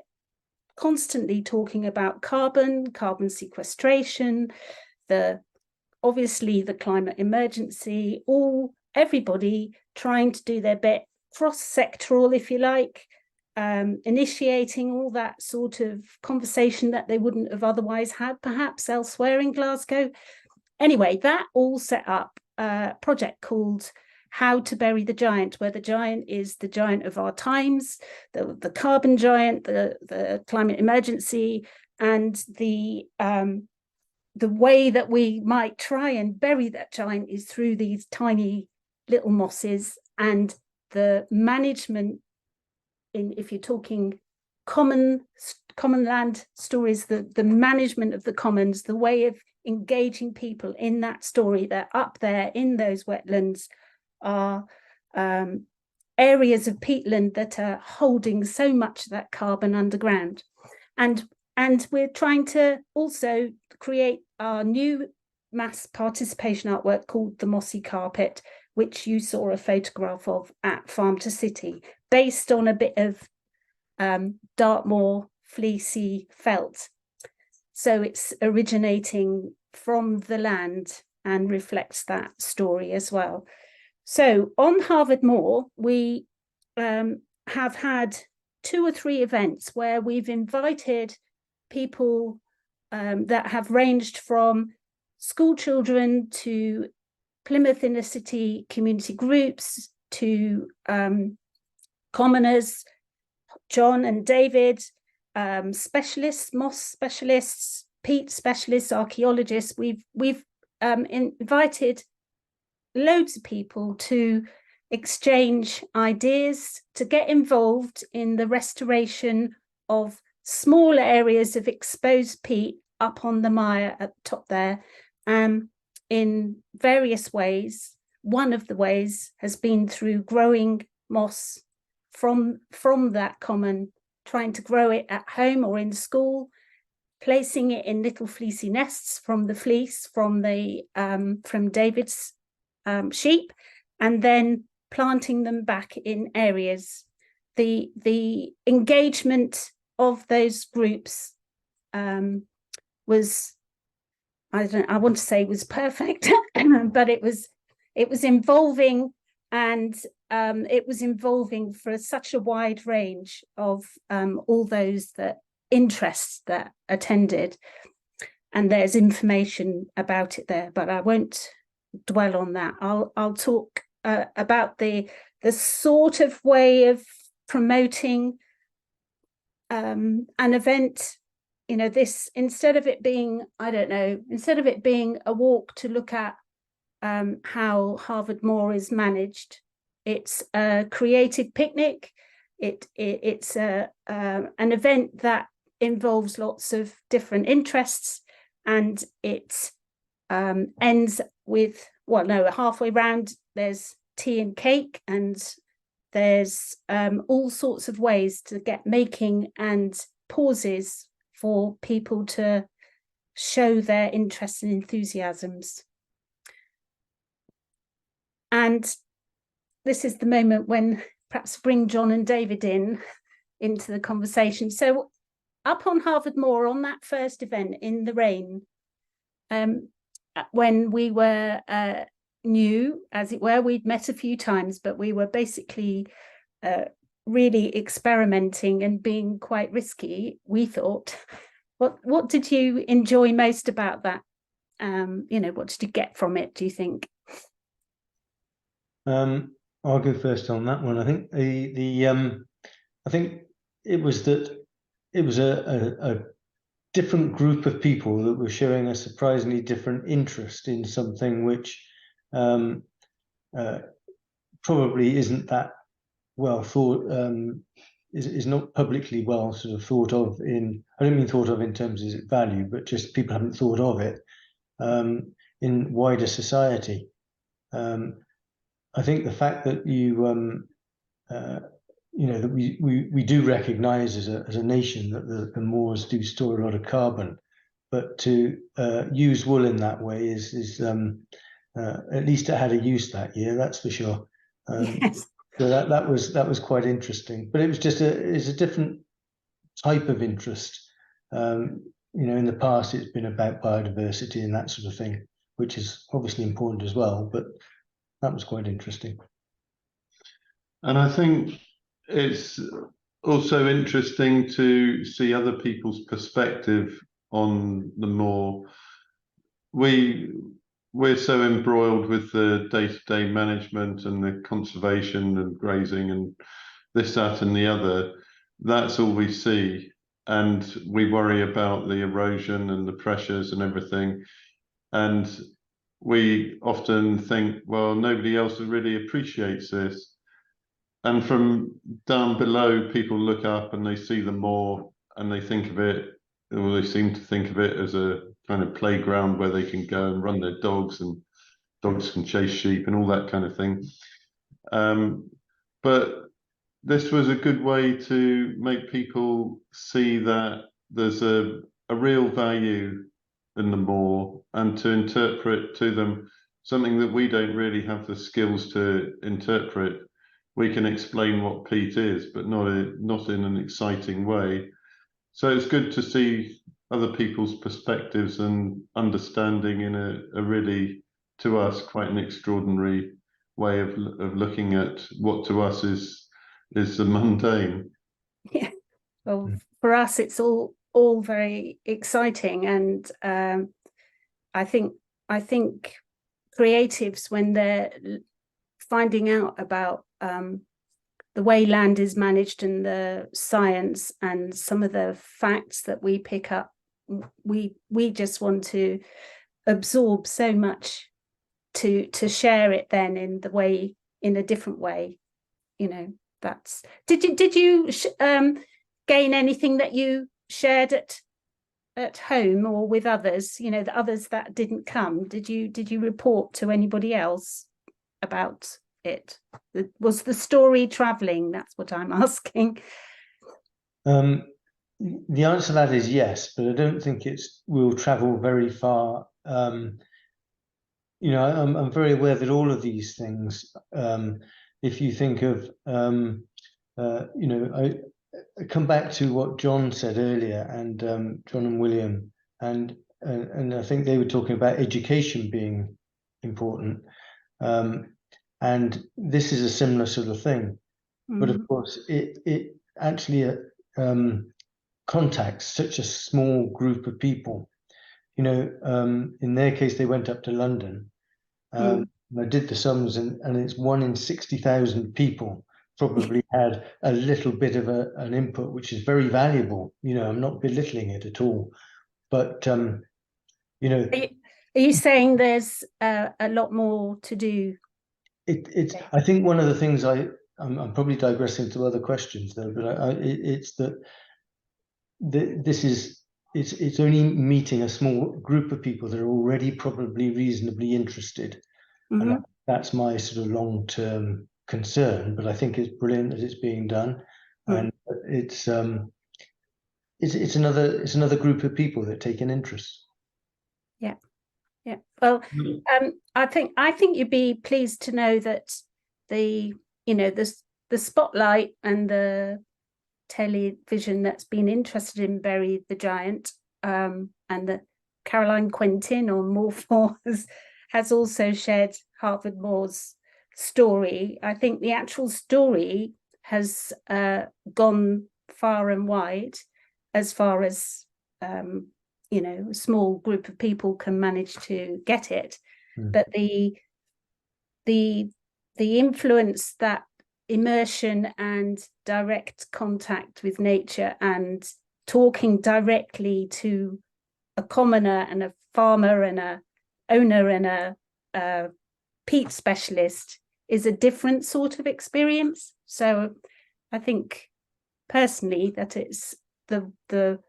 constantly talking about carbon sequestration, obviously the climate emergency, everybody trying to do their bit, cross-sectoral, if you like, initiating all that sort of conversation that they wouldn't have otherwise had, perhaps elsewhere in Glasgow. Anyway, that all set up a project called How to Bury the Giant, where the giant is the giant of our times, the carbon giant, the climate emergency, and the way that we might try and bury that giant is through these tiny little mosses, and the management, if you're talking common land stories, the management of the commons, the way of engaging people in that story, they're up there in those wetlands, are areas of peatland that are holding so much of that carbon underground. And we're trying to also create our new mass participation artwork called The Mossy Carpet, which you saw a photograph of at Farm to City, based on a bit of Dartmoor fleecy felt. So it's originating from the land and reflects that story as well. So on Harvard Moor, we have had 2 or 3 events where we've invited people that have ranged from school children to Plymouth inner city community groups to commoners, John and David, specialists, moss specialists, peat specialists, archaeologists. We've invited loads of people to exchange ideas, to get involved in the restoration of small areas of exposed peat up on the mire at the top there, in various ways. One of the ways has been through growing moss from that common, trying to grow it at home or in school, placing it in little fleecy nests from the fleece from David's sheep, and then planting them back in areas. The engagement of those groups was, I want to say was perfect, but it was involving, and it was involving for such a wide range of all those interests that attended, and there's information about it there, but I won't dwell on that. I'll talk about the sort of way of promoting an event. You know, this, instead of it being a walk to look at how Harvard Moor is managed, it's a creative picnic. It's an event that involves lots of different interests, and it ends with, halfway round there's tea and cake, and there's all sorts of ways to get making and pauses for people to show their interests and enthusiasms. And this is the moment when perhaps bring John and David into the conversation. So up on Harvard Moor, on that first event in the rain, when we were new, as it were, we'd met a few times, but we were basically really experimenting and being quite risky, we thought. What did you enjoy most about that? What did you get from it, do you think? I'll go first on that one. I think I think it was a different group of people that were showing a surprisingly different interest in something which probably isn't that well thought, is not publicly well sort of thought of in, I don't mean thought of in terms of its value, but just people haven't thought of it in wider society. I think the fact that that we do recognise as a nation that the moors do store a lot of carbon, but to use wool in that way is at least it had a use that year, that's for sure. Yes. So that was quite interesting, but it was just it's a different type of interest. you know, in the past it's been about biodiversity and that sort of thing, which is obviously important as well, but that was quite interesting. And I think it's also interesting to see other people's perspective on the moor. We're so embroiled with the day-to-day management and the conservation and grazing and this, that, and the other. That's all we see. And we worry about the erosion and the pressures and everything. And we often think, well, nobody else really appreciates this. And from down below, people look up and they see the moor and they think of it, or they seem to think of it as a kind of playground where they can go and run their dogs, and dogs can chase sheep and all that kind of thing. But this was a good way to make people see that there's a real value in the moor, and to interpret to them something that we don't really have the skills to interpret. We can explain what peat is, but not in an exciting way. So it's good to see other people's perspectives and understanding in a really, to us, quite an extraordinary way of looking at what to us is the mundane. Yeah, well, for us it's all very exciting, and I think creatives, when they're finding out about the way land is managed and the science and some of the facts that we pick up, we just want to absorb so much to share it then in a different way. You know, that's did you gain anything that you shared at home or with others, you know, the others that didn't come? Did you report to anybody else about it? Was the story traveling? That's what I'm asking. The answer to that is yes, but I don't think will travel very far. You know, I'm very aware that all of these things, if you think of, you know, I come back to what John said earlier, and John and William, and I think they were talking about education being important. And this is a similar sort of thing, but of course it actually contacts such a small group of people. You know, in their case, they went up to London. I did the sums, and it's 1 in 60,000 people probably had a little bit of an input, which is very valuable. You know, I'm not belittling it at all, but you know, are you saying there's a lot more to do? It's. I think one of the things I'm probably digressing to other questions though, but it's that it's only meeting a small group of people that are already probably reasonably interested, and that's my sort of long-term concern. But I think it's brilliant that it's being done, and it's another group of people that take an interest. Yeah. Yeah, well, I think you'd be pleased to know that the spotlight and the television that's been interested in Bury the Giant, and the Caroline Quentin on Moor has also shared Harford Moor's story. I think the actual story has gone far and wide, as far as you know, a small group of people can manage to get it. But the influence that immersion and direct contact with nature and talking directly to a commoner and a farmer and a owner and a peat specialist is a different sort of experience. So I think personally that it's the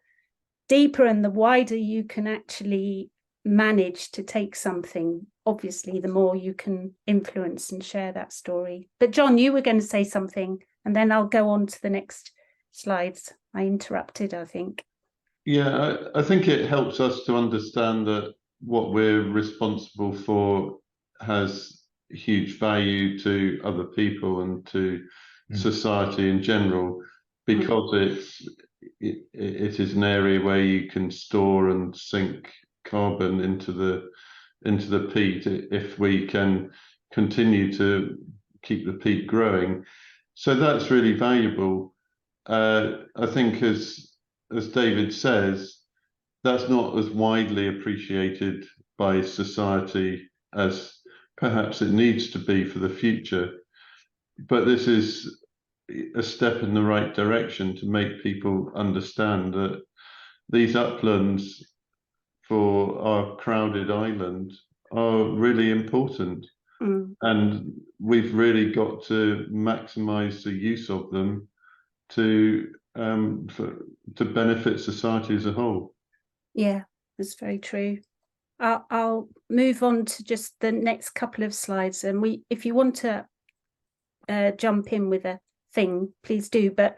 deeper and the wider you can actually manage to take something, obviously the more you can influence and share that story. But John, you were going to say something, and then I'll go on to the next slides. I interrupted, I think. Yeah, I think it helps us to understand that what we're responsible for has huge value to other people and to society in general, because it is an area where you can store and sink carbon into the peat if we can continue to keep the peat growing. So that's really valuable. I think, as David says, that's not as widely appreciated by society as perhaps it needs to be for the future. But this is a step in the right direction to make people understand that these uplands for our crowded island are really important. And we've really got to maximize the use of them to benefit society as a whole. Yeah, that's very true. I'll move on to just the next couple of slides, and if you want to jump in with a thing, please do. But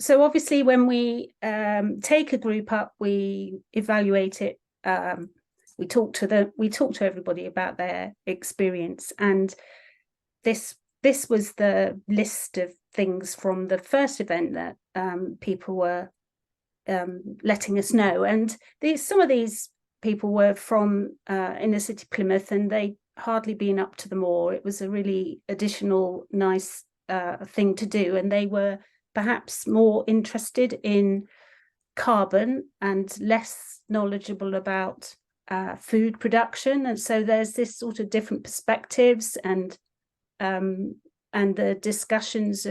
so obviously when we take a group up, we evaluate it. We talk to everybody about their experience, and this was the list of things from the first event that people were letting us know. And some of these people were from inner city Plymouth, and they'd hardly been up to the moor. It was a really additional nice thing to do, and they were perhaps more interested in carbon and less knowledgeable about food production. And so there's this sort of different perspectives, and the discussions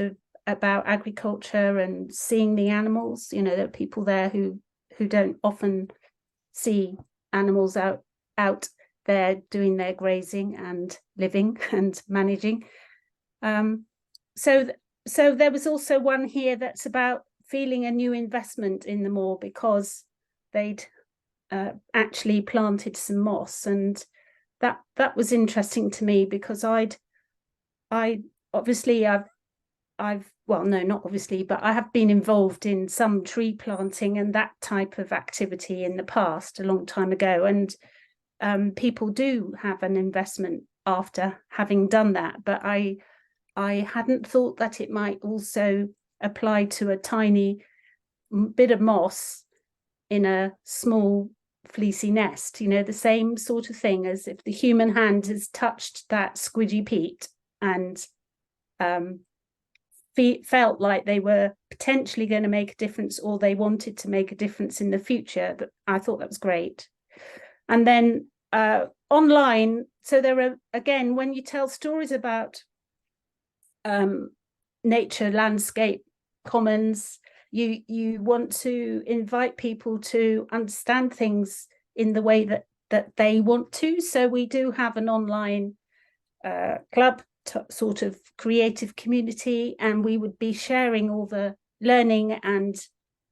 about agriculture and seeing the animals. You know, there are people there who don't often see animals out there doing their grazing and living and managing. So there was also one here that's about feeling a new investment in the moor because they'd actually planted some moss, and that was interesting to me because I've well, no, not obviously, but I have been involved in some tree planting and that type of activity in the past, a long time ago. And people do have an investment after having done that. But I hadn't thought that it might also apply to a tiny bit of moss in a small fleecy nest, you know, the same sort of thing as if the human hand has touched that squidgy peat and felt like they were potentially going to make a difference, or they wanted to make a difference in the future. But I thought that was great. And then online, so there are, again, when you tell stories about nature, landscape, commons, you want to invite people to understand things in the way that they want to. So we do have an online club sort of creative community, and we would be sharing all the learning and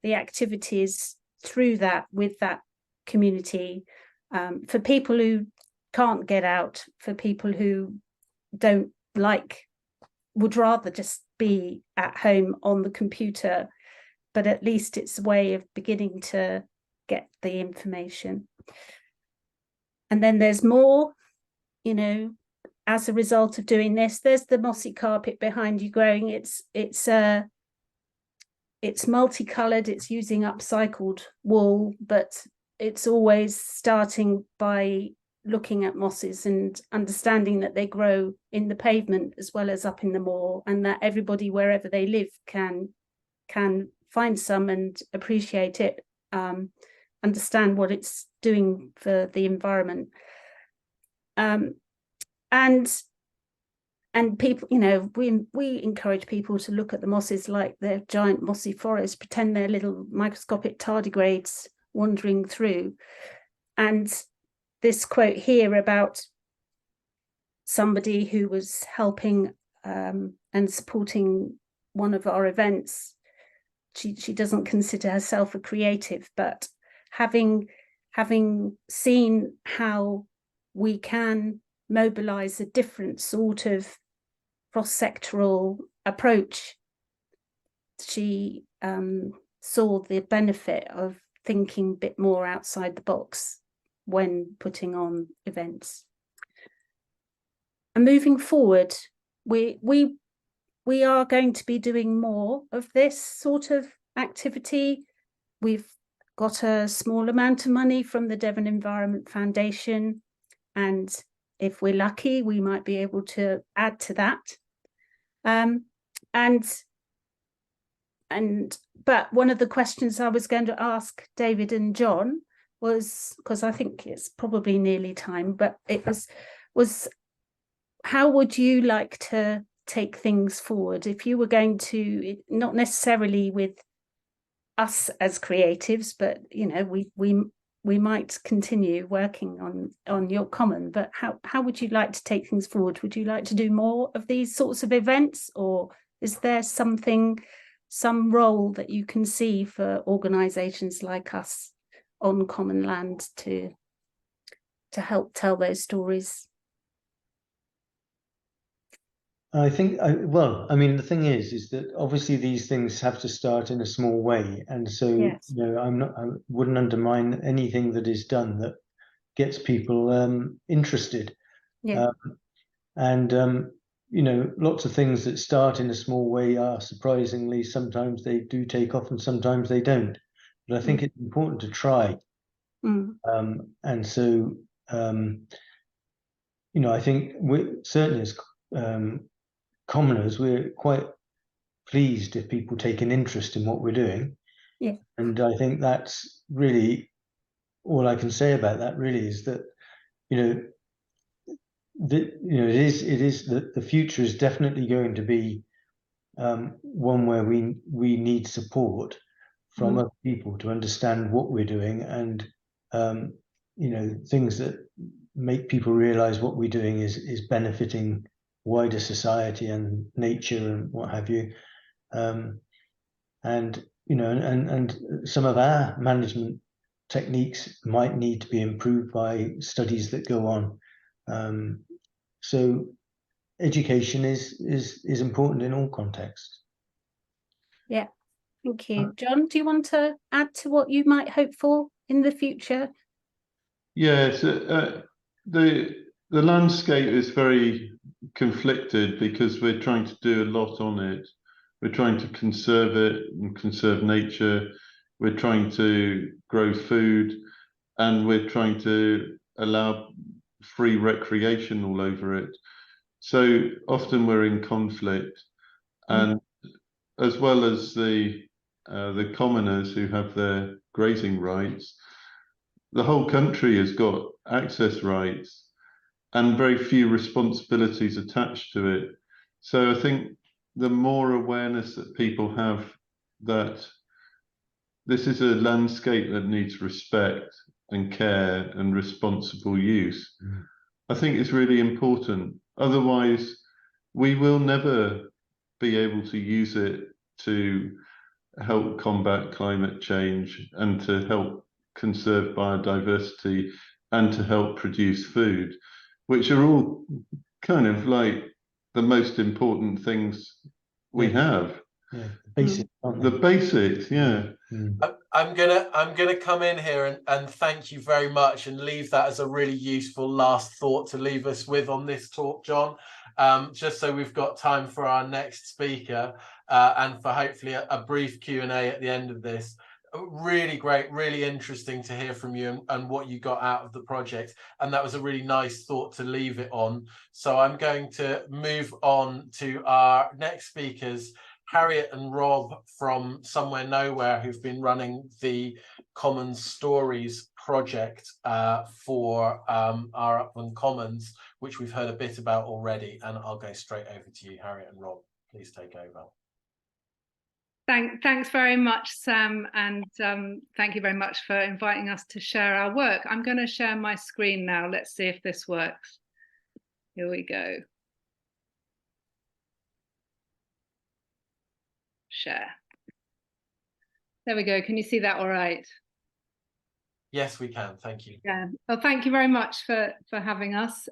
the activities through that with that community, for people who can't get out, for people who would rather just be at home on the computer, but at least it's a way of beginning to get the information. And then there's more, you know, as a result of doing this. There's the mossy carpet behind you growing. It's multicolored, it's using upcycled wool, but it's always starting by looking at mosses and understanding that they grow in the pavement as well as up in the moor, and that everybody, wherever they live, can find some and appreciate it, understand what it's doing for the environment. And people, you know, we encourage people to look at the mosses like they're giant mossy forests, pretend they're little microscopic tardigrades wandering through. And this quote here about somebody who was helping and supporting one of our events, she doesn't consider herself a creative, but having seen how we can mobilize a different sort of cross-sectoral approach, she saw the benefit of thinking a bit more outside the box when putting on events. And moving forward, we are going to be doing more of this sort of activity. We've got a small amount of money from the Devon Environment Foundation, and if we're lucky, we might be able to add to that. But one of the questions I was going to ask David and John was, because I think it's probably nearly time, but it was how would you like to take things forward if you were going to, not necessarily with us as creatives, but you know, we might continue working on your common, but how would you like to take things forward? Would you like to do more of these sorts of events, or is there some role that you can see for organisations like us on common land to help tell those stories? I think, I mean, the thing is that obviously these things have to start in a small way, and so yes. you know, I wouldn't undermine anything that is done that gets people interested. Yeah. You know, lots of things that start in a small way are surprisingly, sometimes they do take off and sometimes they don't. But I think it's important to try. And so, you know, I think we certainly as commoners, we're quite pleased if people take an interest in what we're doing. Yeah. And I think that's really all I can say about that, really, is that, you know, it is that the future is definitely going to be one where we need support from other people to understand what we're doing, and you know, things that make people realize what we're doing is benefiting wider society and nature and what have you. And you know, and some of our management techniques might need to be improved by studies that go on. So education is important in all contexts. Yeah, thank you. John, do you want to add to what you might hope for in the future? Yes, the landscape is very conflicted because we're trying to do a lot on it. We're trying to conserve it and conserve nature. We're trying to grow food, and we're trying to allow free recreation all over it. So often we're in conflict, and as well as the commoners who have their grazing rights, the whole country has got access rights and very few responsibilities attached to it. So I think the more awareness that people have that this is a landscape that needs respect and care and responsible use, I think it's really important. Otherwise, we will never be able to use it to help combat climate change and to help conserve biodiversity and to help produce food, which are all kind of like the most important things we have. Yeah, basic, the basics, yeah. I'm gonna come in here and thank you very much and leave that as a really useful last thought to leave us with on this talk, John. Just so we've got time for our next speaker and for hopefully a brief Q&A at the end of this. Really great, really interesting to hear from you and what you got out of the project, and that was a really nice thought to leave it on. So I'm going to move on to our next speakers, Harriet and Rob from Somewhere Nowhere, who've been running the Commons Stories project for our Upland Commons, which we've heard a bit about already, and I'll go straight over to you, Harriet and Rob. Please take over. Thanks very much, Sam, and thank you very much for inviting us to share our work. I'm going to share my screen now. Let's see if this works. Here we go. Share. There we go. Can you see that all right? Yes, we can. Thank you. Yeah. Well, thank you very much for having us.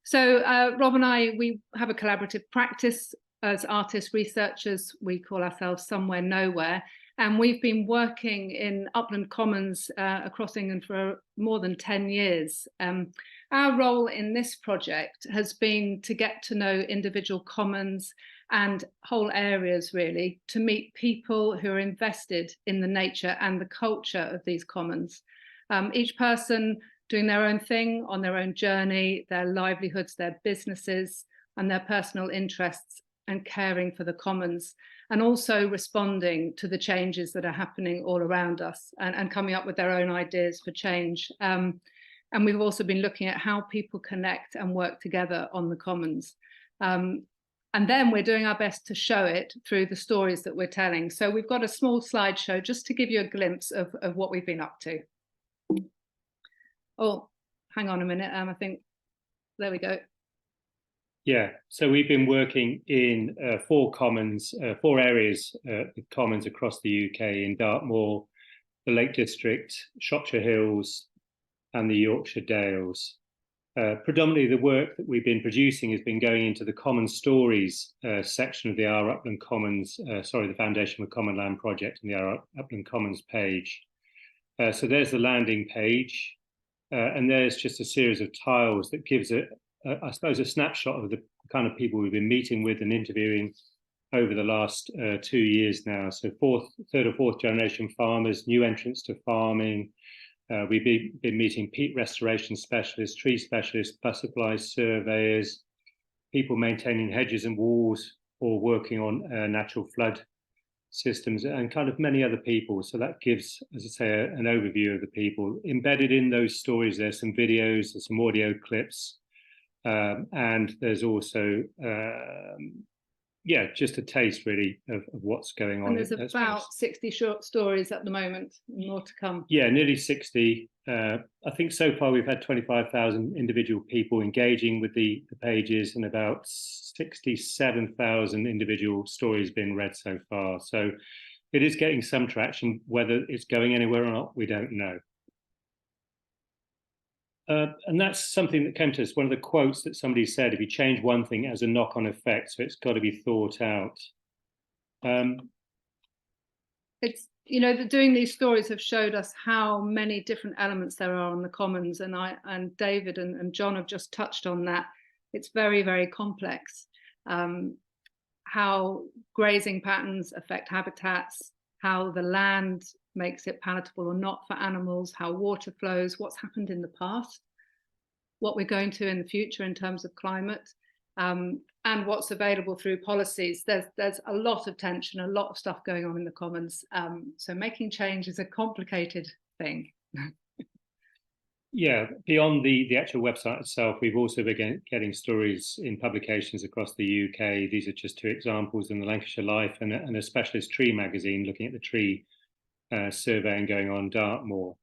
So Rob and I, we have a collaborative practice as artist researchers. We call ourselves Somewhere Nowhere, and we've been working in upland commons across England for more than 10 years. Our role in this project has been to get to know individual commons and whole areas really to meet people who are invested in the nature and the culture of these commons. Each person doing their own thing on their own journey, their livelihoods, their businesses, and their personal interests, and caring for the commons, and also responding to the changes that are happening all around us, and coming up with their own ideas for change. And we've also been looking at how people connect and work together on the commons. And then we're doing our best to show it through the stories that we're telling. So we've got a small slideshow just to give you a glimpse of what we've been up to. Oh, hang on a minute. I think, there we go. Yeah, so we've been working in 4 commons, 4 areas with commons across the UK, in Dartmoor, the Lake District, Shropshire Hills, and the Yorkshire Dales. Predominantly the work that we've been producing has been going into the Common Stories section of the Our Upland Commons, the Foundation for Common Land project and the Our Upland Commons page. So there's the landing page, and there's just a series of tiles that gives I suppose a snapshot of the kind of people we've been meeting with and interviewing over the last 2 years now. So 3rd or 4th generation farmers, new entrants to farming. We've been meeting peat restoration specialists, tree specialists, butterfly surveyors, people maintaining hedges and walls or working on natural flood systems, and kind of many other people. So that gives, as I say, an overview of the people. Embedded in those stories, there's some videos, there's some audio clips, and there's also just a taste really of what's going on. And there's about 60 short stories at the moment, more to come. Yeah, nearly 60. I think so far we've had 25,000 individual people engaging with the pages, and about 67,000 individual stories being read so far. So it is getting some traction. Whether it's going anywhere or not, we don't know. And that's something that came to us. One of the quotes that somebody said, if you change one thing, it has a knock-on effect, so it's got to be thought out. It's, doing these stories have showed us how many different elements there are on the commons, and David and John have just touched on that. It's very, very complex. How grazing patterns affect habitats, how the land makes it palatable or not for animals, how water flows, what's happened in the past, what we're going to in the future in terms of climate, and what's available through policies. There's a lot of tension, a lot of stuff going on in the commons. So making change is a complicated thing. Yeah, beyond the actual website itself, we've also been getting stories in publications across the UK. These are just 2 examples in the Lancashire Life and a specialist tree magazine looking at the tree surveying going on Dartmoor.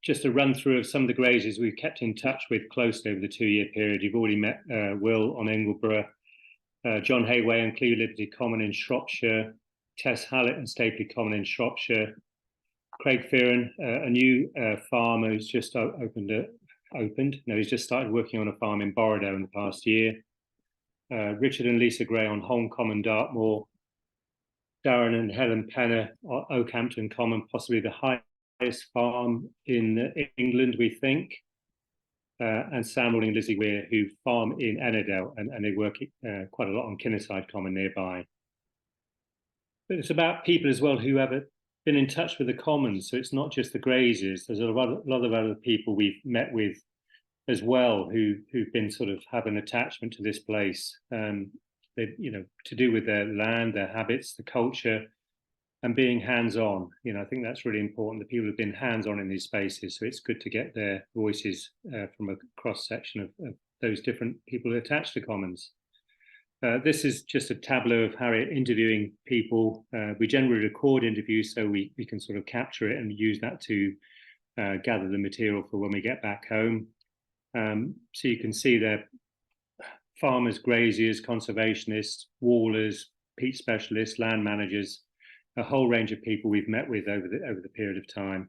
Just a run through of some of the graziers we've kept in touch with closely over the 2-year period. You've already met Will on Ugborugh, John Hayway and Clew Liberty Common in Shropshire, Tess Hallett and Stapley Common in Shropshire, Craig Fearon, a new farmer who's just he's just started working on a farm in Borrow in the past year. Richard and Lisa Gray on Holm Common, Dartmoor. Darren and Helen Penner, Oakhampton Common, possibly the highest farm in England, we think. And Samuel and Lizzie Weir, who farm in Ennerdale, and they work quite a lot on Kinnerside Common nearby. But it's about people as well who have been in touch with the commons. So it's not just the graziers. There's a lot of other people we've met with as well who've been sort of have an attachment to this place. To do with their land, their habits, the culture, and being hands-on. I think that's really important, that people have been hands-on in these spaces. So it's good to get their voices from a cross-section of those different people attached to commons. This is just a tableau of Harriet interviewing people. We generally record interviews so we can sort of capture it and use that to gather the material for when we get back home. So you can see there farmers, graziers, conservationists, wallers, peat specialists, land managers, a whole range of people we've met with over the period of time.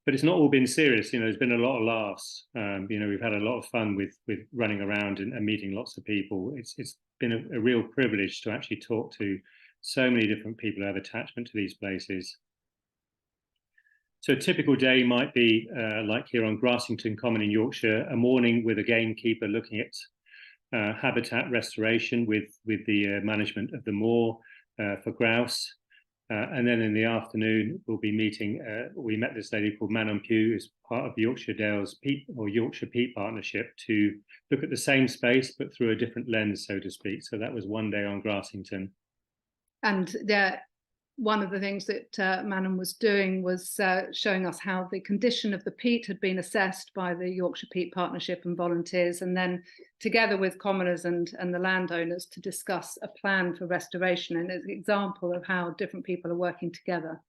But it's not all been serious. There's been a lot of laughs. We've had a lot of fun with running around and meeting lots of people. It's been a real privilege to actually talk to so many different people who have attachment to these places. So a typical day might be like here on Grassington Common in Yorkshire, a morning with a gamekeeper looking at habitat restoration with the management of the moor for grouse. And then in the afternoon, we'll be meeting, we met this lady called Manon Pugh as part of the Yorkshire Dales Peat or Yorkshire Peat Partnership to look at the same space, but through a different lens, so to speak. So that was one day on Grassington. And one of the things that Manon was doing was showing us how the condition of the peat had been assessed by the Yorkshire Peat Partnership and volunteers, and then together with commoners and the landowners to discuss a plan for restoration, and as an example of how different people are working together.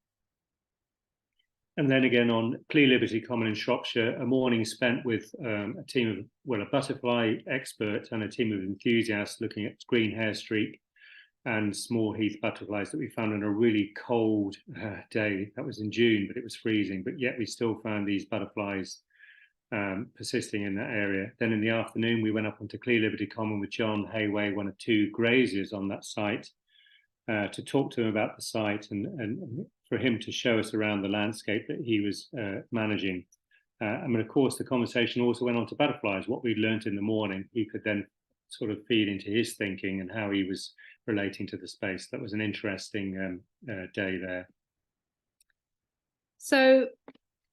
And then again on Clee Liberty Common in Shropshire, a morning spent with a team of, well, a butterfly expert and a team of enthusiasts looking at green hair streak and small heath butterflies that we found on a really cold day. That was in June, but it was freezing, but yet we still found these butterflies persisting in that area. Then in the afternoon, we went up onto Clee Liberty Common with John Hayway, one of two graziers on that site, to talk to him about the site and for him to show us around the landscape that he was managing. I mean, of course, the conversation also went on to butterflies. What we'd learned in the morning, he could then sort of feed into his thinking and how he was relating to the space. That was an interesting day there. So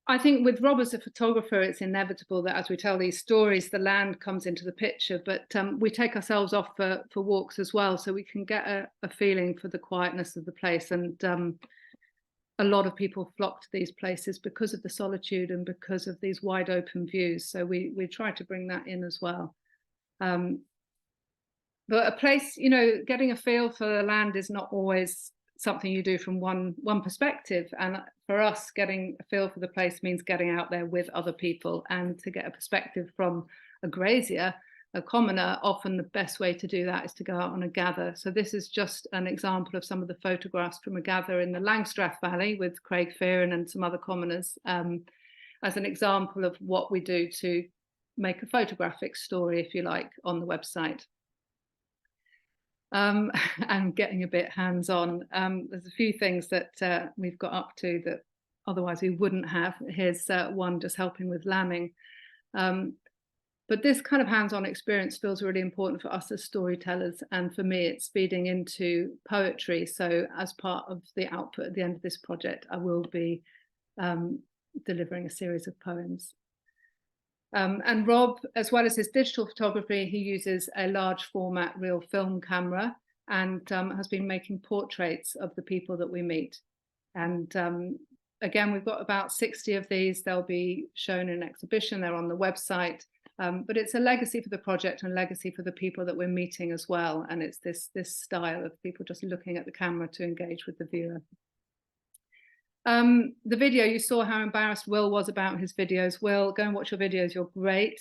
I think with Rob as a photographer, it's inevitable that as we tell these stories, the land comes into the picture, but we take ourselves off for walks as well, so we can get a feeling for the quietness of the place. And a lot of people flock to these places because of the solitude and because of these wide open views. So we try to bring that in as well. But a place, you know, getting a feel for the land is not always something you do from one perspective. And for us, getting a feel for the place means getting out there with other people, and to get a perspective from a grazier, a commoner, often the best way to do that is to go out on a gather. So this is just an example of some of the photographs from a gather in the Langstrath Valley with Craig Fearon and some other commoners, as an example of what we do to make a photographic story, if you like, on the website. And getting a bit hands-on. There's a few things that we've got up to that otherwise we wouldn't have. Here's one just helping with lambing. But this kind of hands-on experience feels really important for us as storytellers, and for me it's feeding into poetry. So as part of the output at the end of this project, I will be delivering a series of poems. And Rob, as well as his digital photography, he uses a large format real film camera and has been making portraits of the people that we meet. And again, we've got about 60 of these. They'll be shown in an exhibition. They're on the website. But it's a legacy for the project and legacy for the people that we're meeting as well. And it's this style of people just looking at the camera to engage with the viewer. The video, you saw how embarrassed Will was about his videos. Will, go and watch your videos, you're great.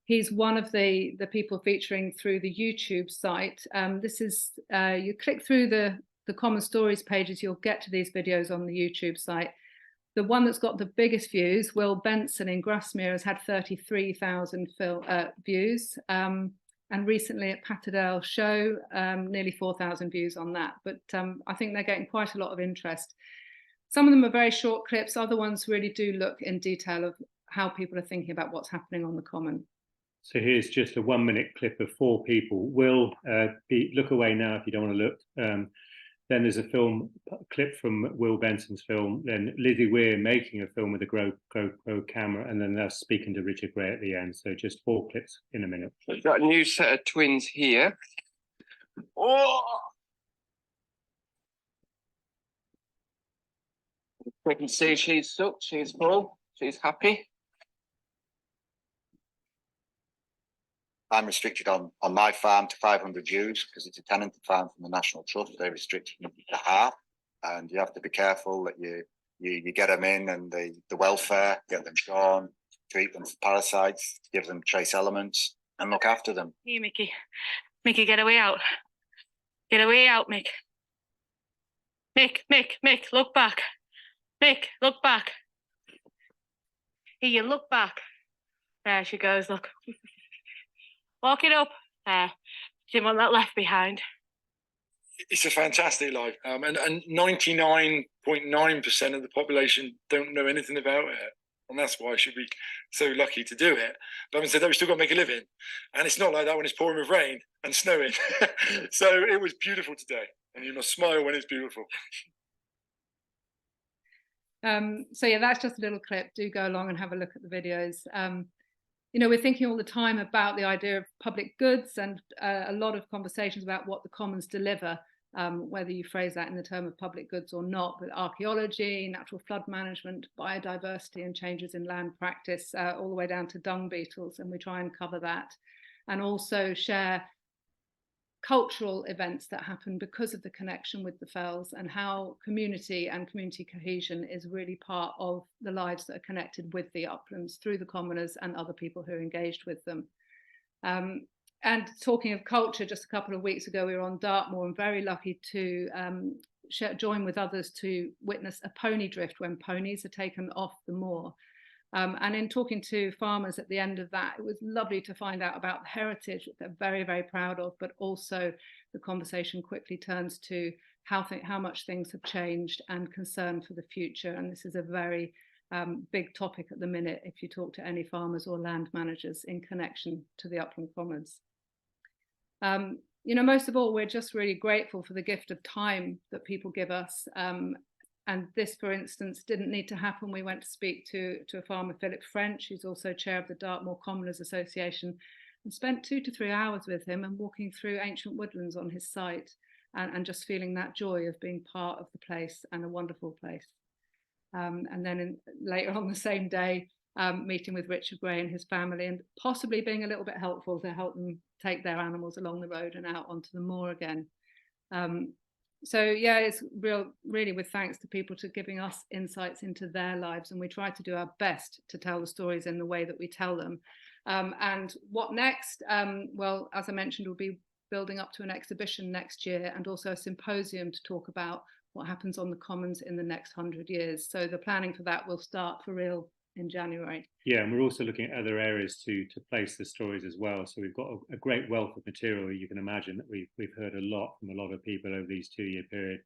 He's one of the people featuring through the YouTube site. This is, you click through the Common Stories pages, you'll get to these videos on the YouTube site. The one that's got the biggest views, Will Benson in Grasmere, has had 33,000 views. And recently at Patterdale Show, nearly 4,000 views on that. But I think they're getting quite a lot of interest. Some of them are very short clips. Other ones really do look in detail of how people are thinking about what's happening on the Common. So here's just a 1-minute clip of 4 people. Will, look away now if you don't want to look. Then there's a clip from Will Benson's film. Then Lizzie Weir making a film with a GoPro camera, and then they're speaking to Richard Gray at the end. So just 4 clips in a minute. We've got a new set of twins here. Oh! We can see she's sucked, she's full, she's happy. I'm restricted on my farm to 500 ewes because it's a tenanted farm from the National Trust. They're restricted to half, and you have to be careful that you get them in and the welfare, get them shorn, treat them for parasites, give them trace elements, and look after them. Here, Mickey. Mickey, get away out. Get away out, Mick. Mick, look back. Mick, look back. Here, look back. There she goes, look. Walk it up. There. Didn't want that left behind. It's a fantastic life. And 99.9% of the population don't know anything about it. and that's why I should be so lucky to do it. But having said that, we still got to make a living, and it's not like that when it's pouring with rain and snowing. So it was beautiful today, and you must smile when it's beautiful. So yeah, that's just a little clip. Do go along and have a look at the videos. You know, we're thinking all the time about the idea of public goods, and a lot of conversations about what the commons deliver, whether you phrase that in the term of public goods or not, but archaeology, natural flood management, biodiversity and changes in land practice, all the way down to dung beetles, and we try and cover that, and also share cultural events that happen because of the connection with the fells, and how community and community cohesion is really part of the lives that are connected with the uplands through the commoners and other people who are engaged with them. And talking of culture, just a couple of weeks ago we were on Dartmoor, and very lucky to join with others to witness a pony drift when ponies are taken off the moor. And in talking to farmers at the end of that, it was lovely to find out about the heritage that they're very, very proud of, but also the conversation quickly turns to how much things have changed and concern for the future. And this is a very big topic at the minute if you talk to any farmers or land managers in connection to the upland commons. You know, most of all, we're just really grateful for the gift of time that people give us. And this, for instance, didn't need to happen. We went to speak to a farmer, Philip French, who's also chair of the Dartmoor Commoners Association, and spent 2 to 3 hours with him and walking through ancient woodlands on his site, and just feeling that joy of being part of the place, and a wonderful place. And then later on the same day, meeting with Richard Gray and his family, and possibly being a little bit helpful to help them take their animals along the road and out onto the moor again. So yeah, it's really with thanks to people to giving us insights into their lives, and we try to do our best to tell the stories in the way that we tell them. And what next? Well, as I mentioned, we'll be building up to an exhibition next year, and also a symposium to talk about what happens on the commons in the next 100 years. So the planning for that will start for real in January. Yeah, and we're also looking at other areas to place the stories as well. So we've got a great wealth of material. You can imagine that we've heard a lot from a lot of people over these 2-year period.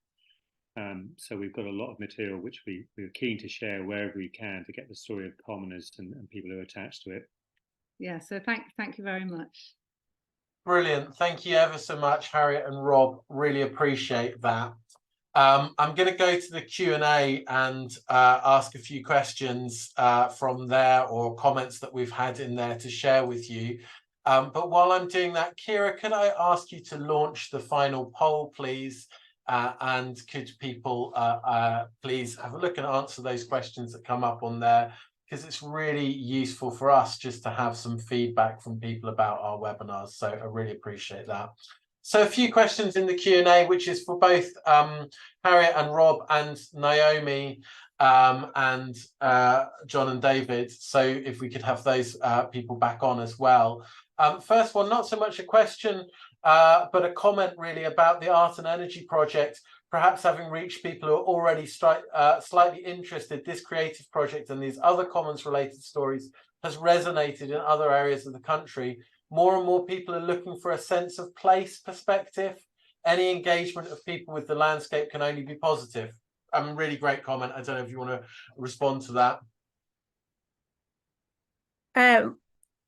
So we've got a lot of material which we're keen to share wherever we can to get the story of commoners and people who are attached to it. Yeah, so thank you very much. Brilliant. Thank you ever so much, Harriet and Rob. Really appreciate that. I'm going to go to the Q&A and ask a few questions from there, or comments that we've had in there to share with you. But while I'm doing that, Kira, could I ask you to launch the final poll, please? And could people please have a look and answer those questions that come up on there, because it's really useful for us just to have some feedback from people about our webinars. So I really appreciate that. So a few questions in the Q&A, which is for both Harriet and Rob and Naomi and John and David. So if we could have those people back on as well. First one, not so much a question, but a comment really about the Art and Energy project, perhaps having reached people who are already slightly interested. This creative project and these other commons related stories has resonated in other areas of the country. More and more people are looking for a sense of place perspective. Any engagement of people with the landscape can only be positive. Really great comment. I don't know if you want to respond to that.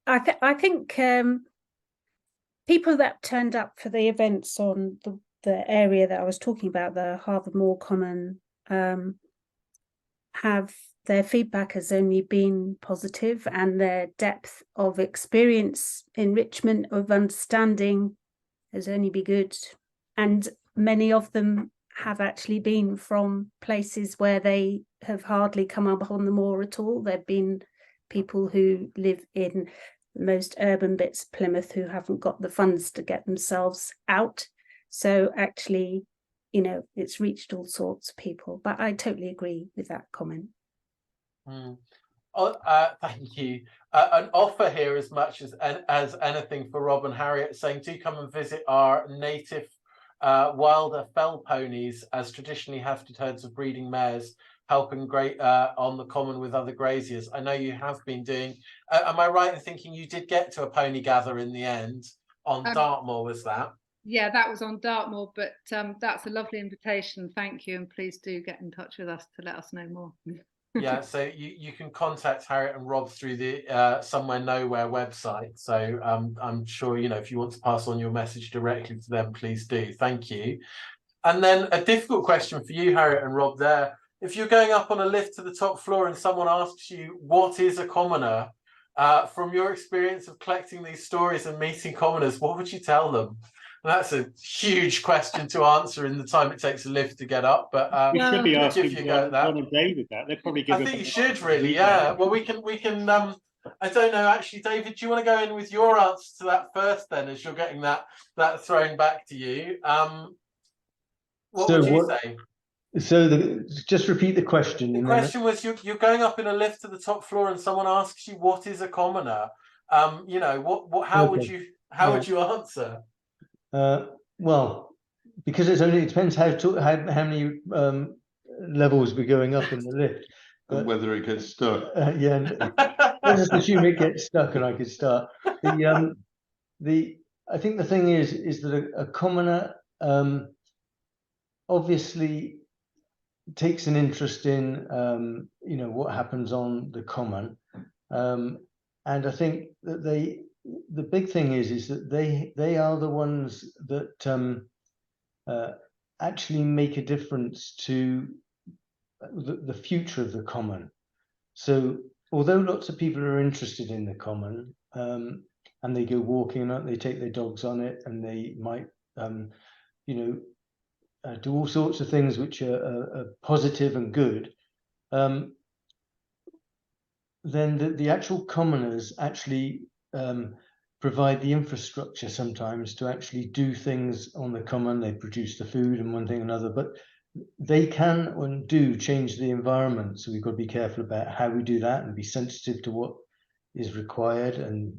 I think people that turned up for the events on the area that I was talking about, the Harford Moor Common, have their feedback has only been positive, and their depth of experience, enrichment of understanding has only been good. And many of them have actually been from places where they have hardly come up on the moor at all. There've been people who live in the most urban bits of Plymouth who haven't got the funds to get themselves out. So actually, you know, it's reached all sorts of people. But I totally agree with that comment. Thank you. An offer here as much as anything for Rob and Harriet, saying do come and visit our native wilder fell ponies, as traditionally hafted herds of breeding mares helping great on the common with other graziers. I know you have been doing. Am I right in thinking you did get to a pony gather in the end on Dartmoor? Was that? Yeah, that was on Dartmoor, but that's a lovely invitation. Thank you, and please do get in touch with us to let us know more. Yeah, so you can contact Harriet and Rob through the Somewhere Nowhere website. So I'm sure, you know, if you want to pass on your message directly to them, please do. Thank you. And then a difficult question for you, Harriet and Rob, there. If you're going up on a lift to the top floor and someone asks you, what is a commoner? From your experience of collecting these stories and meeting commoners, what would you tell them? That's a huge question to answer in the time it takes a lift to get up, but we should be asking you go at that. John and David that. They'd probably give I think you should really, yeah. Well, we can. I don't know, actually, David. Do you want to go in with your answer to that first, then, as you're getting that thrown back to you? What would you say? So just repeat the question. The question was, you're going up in a lift to the top floor, and someone asks you, "What is a commoner?" You know, what? How would you answer? Well, because it depends how many levels we're going up in the lift, and whether it gets stuck. Yeah, let's just assume it gets stuck, and I could start. I think the thing is that a commoner obviously takes an interest in you know, what happens on the common, and I think that the big thing is that they are the ones that actually make a difference to the future of the common. So although lots of people are interested in the common, and they go walking on it, they take their dogs on it, and they might you know, do all sorts of things which are positive and good, then the actual commoners actually provide the infrastructure sometimes to actually do things on the common. They produce the food and one thing or another, but they can and do change the environment. So we've got to be careful about how we do that and be sensitive to what is required, and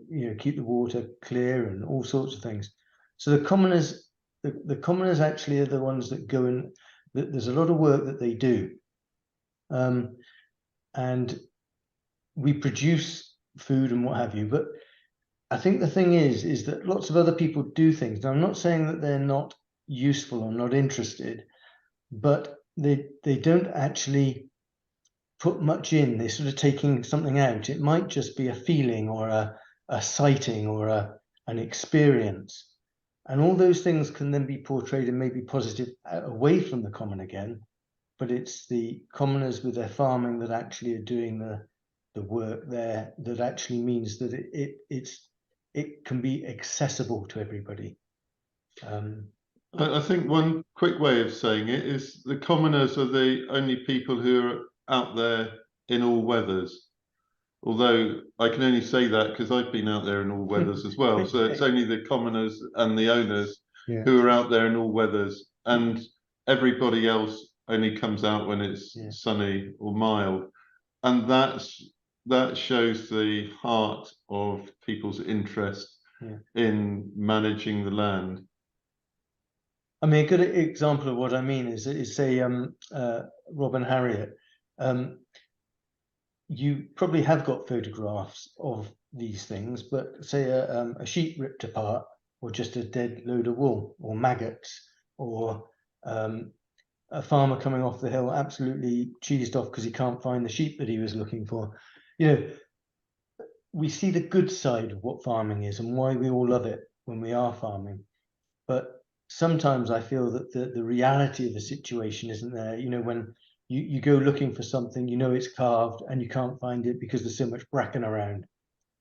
you know, keep the water clear and all sorts of things. So the commoners actually are the ones that go in. There's a lot of work that they do, and we produce food and what have you. But I think the thing is that lots of other people do things. Now, I'm not saying that they're not useful or not interested, but they don't actually put much in. They're sort of taking something out. It might just be a feeling or a sighting or an experience. And all those things can then be portrayed and maybe positive away from the common again. But it's the commoners with their farming that actually are doing the work there, that actually means that it can be accessible to everybody. I think one quick way of saying it is the commoners are the only people who are out there in all weathers. Although I can only say that because I've been out there in all weathers as well. So it's only the commoners and the owners who are out there in all weathers, and everybody else only comes out when it's sunny or mild. And that shows the heart of people's interest in managing the land. I mean, a good example of what I mean is say Rob and Harriet. You probably have got photographs of these things, but say a sheep ripped apart, or just a dead load of wool, or maggots, or a farmer coming off the hill absolutely cheesed off because he can't find the sheep that he was looking for. You know, we see the good side of what farming is and why we all love it when we are farming. But sometimes I feel that the reality of the situation isn't there. You know, when you go looking for something, you know it's carved and you can't find it because there's so much bracken around,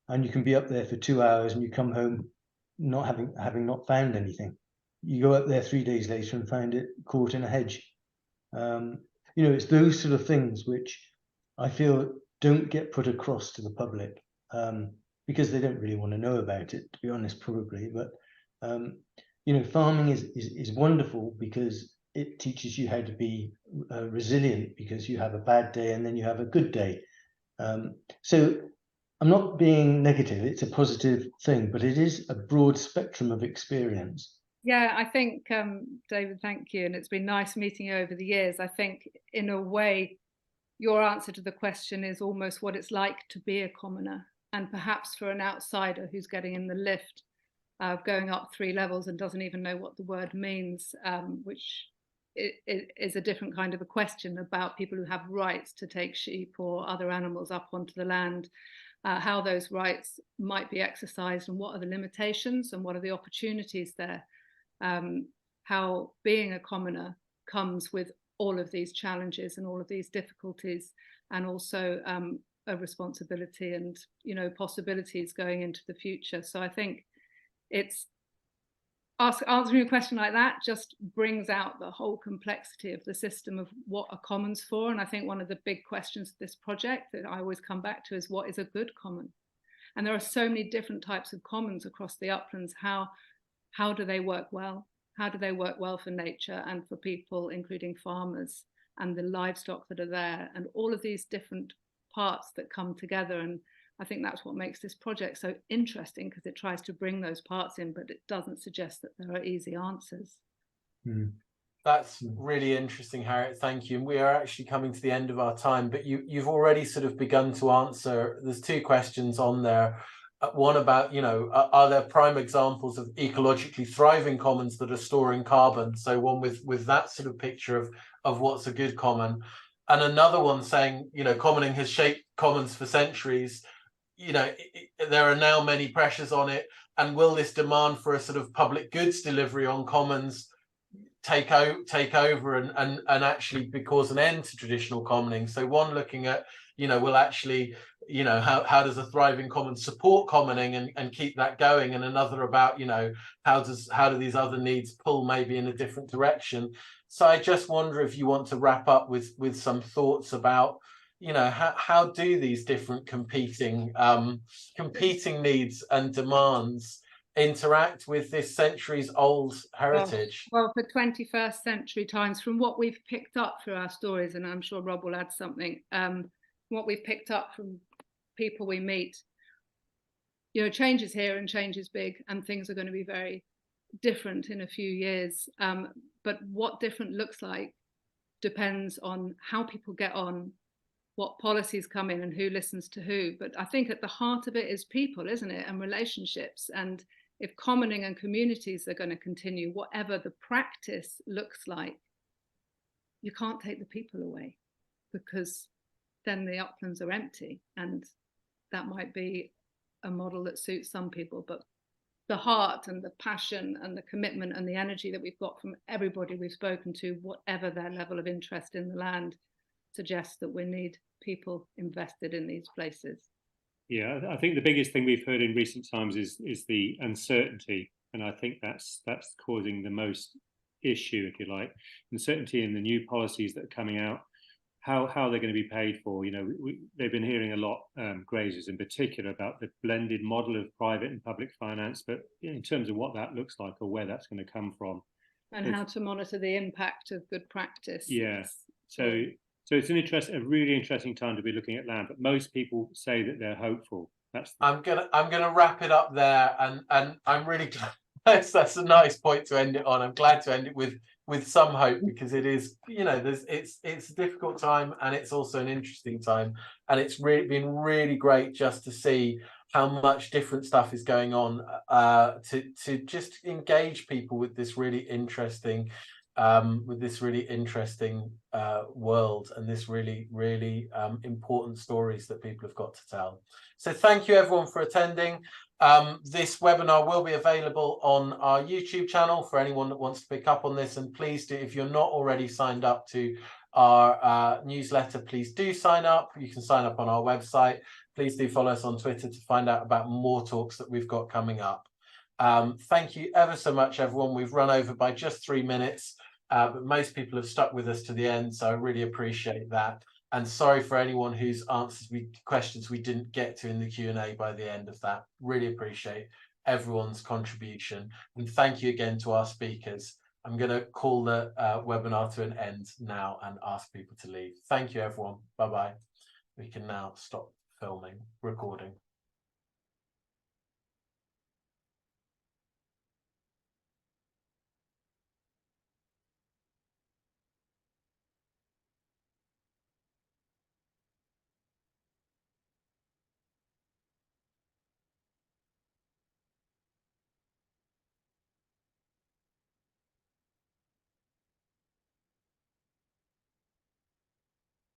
and you can be up there for 2 hours and you come home not having not found anything. You go up there 3 days later and find it caught in a hedge. You know, it's those sort of things which I feel don't get put across to the public, because they don't really want to know about it, to be honest, probably. But you know, farming is wonderful because it teaches you how to be resilient, because you have a bad day and then you have a good day. So I'm not being negative, it's a positive thing, but it is a broad spectrum of experience. Yeah, I think, David, thank you. And it's been nice meeting you over the years. I think, in a way, your answer to the question is almost what it's like to be a commoner. And perhaps for an outsider who's getting in the lift, going up 3 levels and doesn't even know what the word means, which it is a different kind of a question about people who have rights to take sheep or other animals up onto the land, how those rights might be exercised and what are the limitations and what are the opportunities there. How being a commoner comes with all of these challenges and all of these difficulties, and also a responsibility and, you know, possibilities going into the future. So I think it's answering a question like that just brings out the whole complexity of the system of what are commons for. And I think one of the big questions of this project that I always come back to is, what is a good common? And there are so many different types of commons across the uplands. How do they work well? How do they work well for nature and for people, including farmers and the livestock that are there, and all of these different parts that come together? And I think that's what makes this project so interesting, because it tries to bring those parts in, but it doesn't suggest that there are easy answers. That's really interesting, Harriet. Thank you. And we are actually coming to the end of our time, but you've already sort of begun to answer. There's two questions on there. One about, you know, are there prime examples of ecologically thriving commons that are storing carbon? So one with that sort of picture of what's a good common. And another one saying, you know, commoning has shaped commons for centuries. You know, there are now many pressures on it. And will this demand for a sort of public goods delivery on commons take over and actually cause an end to traditional commoning? So one looking at, you know, will actually, you know, how does a thriving common support commoning and keep that going? And another about, you know, how do these other needs pull maybe in a different direction? So I just wonder if you want to wrap up with some thoughts about, you know, how do these different competing needs and demands interact with this centuries old heritage? Well, for 21st century times, from what we've picked up through our stories, and I'm sure Rob will add something, what we've picked up from people we meet, you know, change is here and change is big, and things are going to be very different in a few years. But what different looks like depends on how people get on, what policies come in and who listens to who. But I think at the heart of it is people, isn't it? And relationships. And if commoning and communities are going to continue, whatever the practice looks like, you can't take the people away, because then the uplands are empty. And that might be a model that suits some people, but the heart and the passion and the commitment and the energy that we've got from everybody we've spoken to, whatever their level of interest in the land, suggests that we need people invested in these places. Yeah, I think the biggest thing we've heard in recent times is the uncertainty, and I think that's causing the most issue, if you like. Uncertainty in the new policies that are coming out, how they're going to be paid for. You know, they've been hearing a lot, grazers in particular, about the blended model of private and public finance, but in terms of what that looks like or where that's going to come from, and how to monitor the impact of good practice. Yeah, so it's a really interesting time to be looking at land, but most people say that they're hopeful. I'm gonna wrap it up there, and I'm really glad. That's a nice point to end it on. I'm glad to end it with some hope, because it is, you know, it's a difficult time, and it's also an interesting time, and it's really been really great just to see how much different stuff is going on, to just engage people with this really interesting world, and this really important stories that people have got to tell. So thank you everyone for attending. This webinar will be available on our YouTube channel for anyone that wants to pick up on this, and please do, if you're not already signed up to our newsletter, please do sign up. You can sign up on our website. Please do follow us on Twitter to find out about more talks that we've got coming up. Thank you ever so much, everyone. We've run over by just 3 minutes, but most people have stuck with us to the end, so I really appreciate that. And sorry for anyone whose questions we didn't get to in the Q&A by the end of that. Really appreciate everyone's contribution. And thank you again to our speakers. I'm going to call the webinar to an end now and ask people to leave. Thank you, everyone. Bye-bye. We can now stop recording.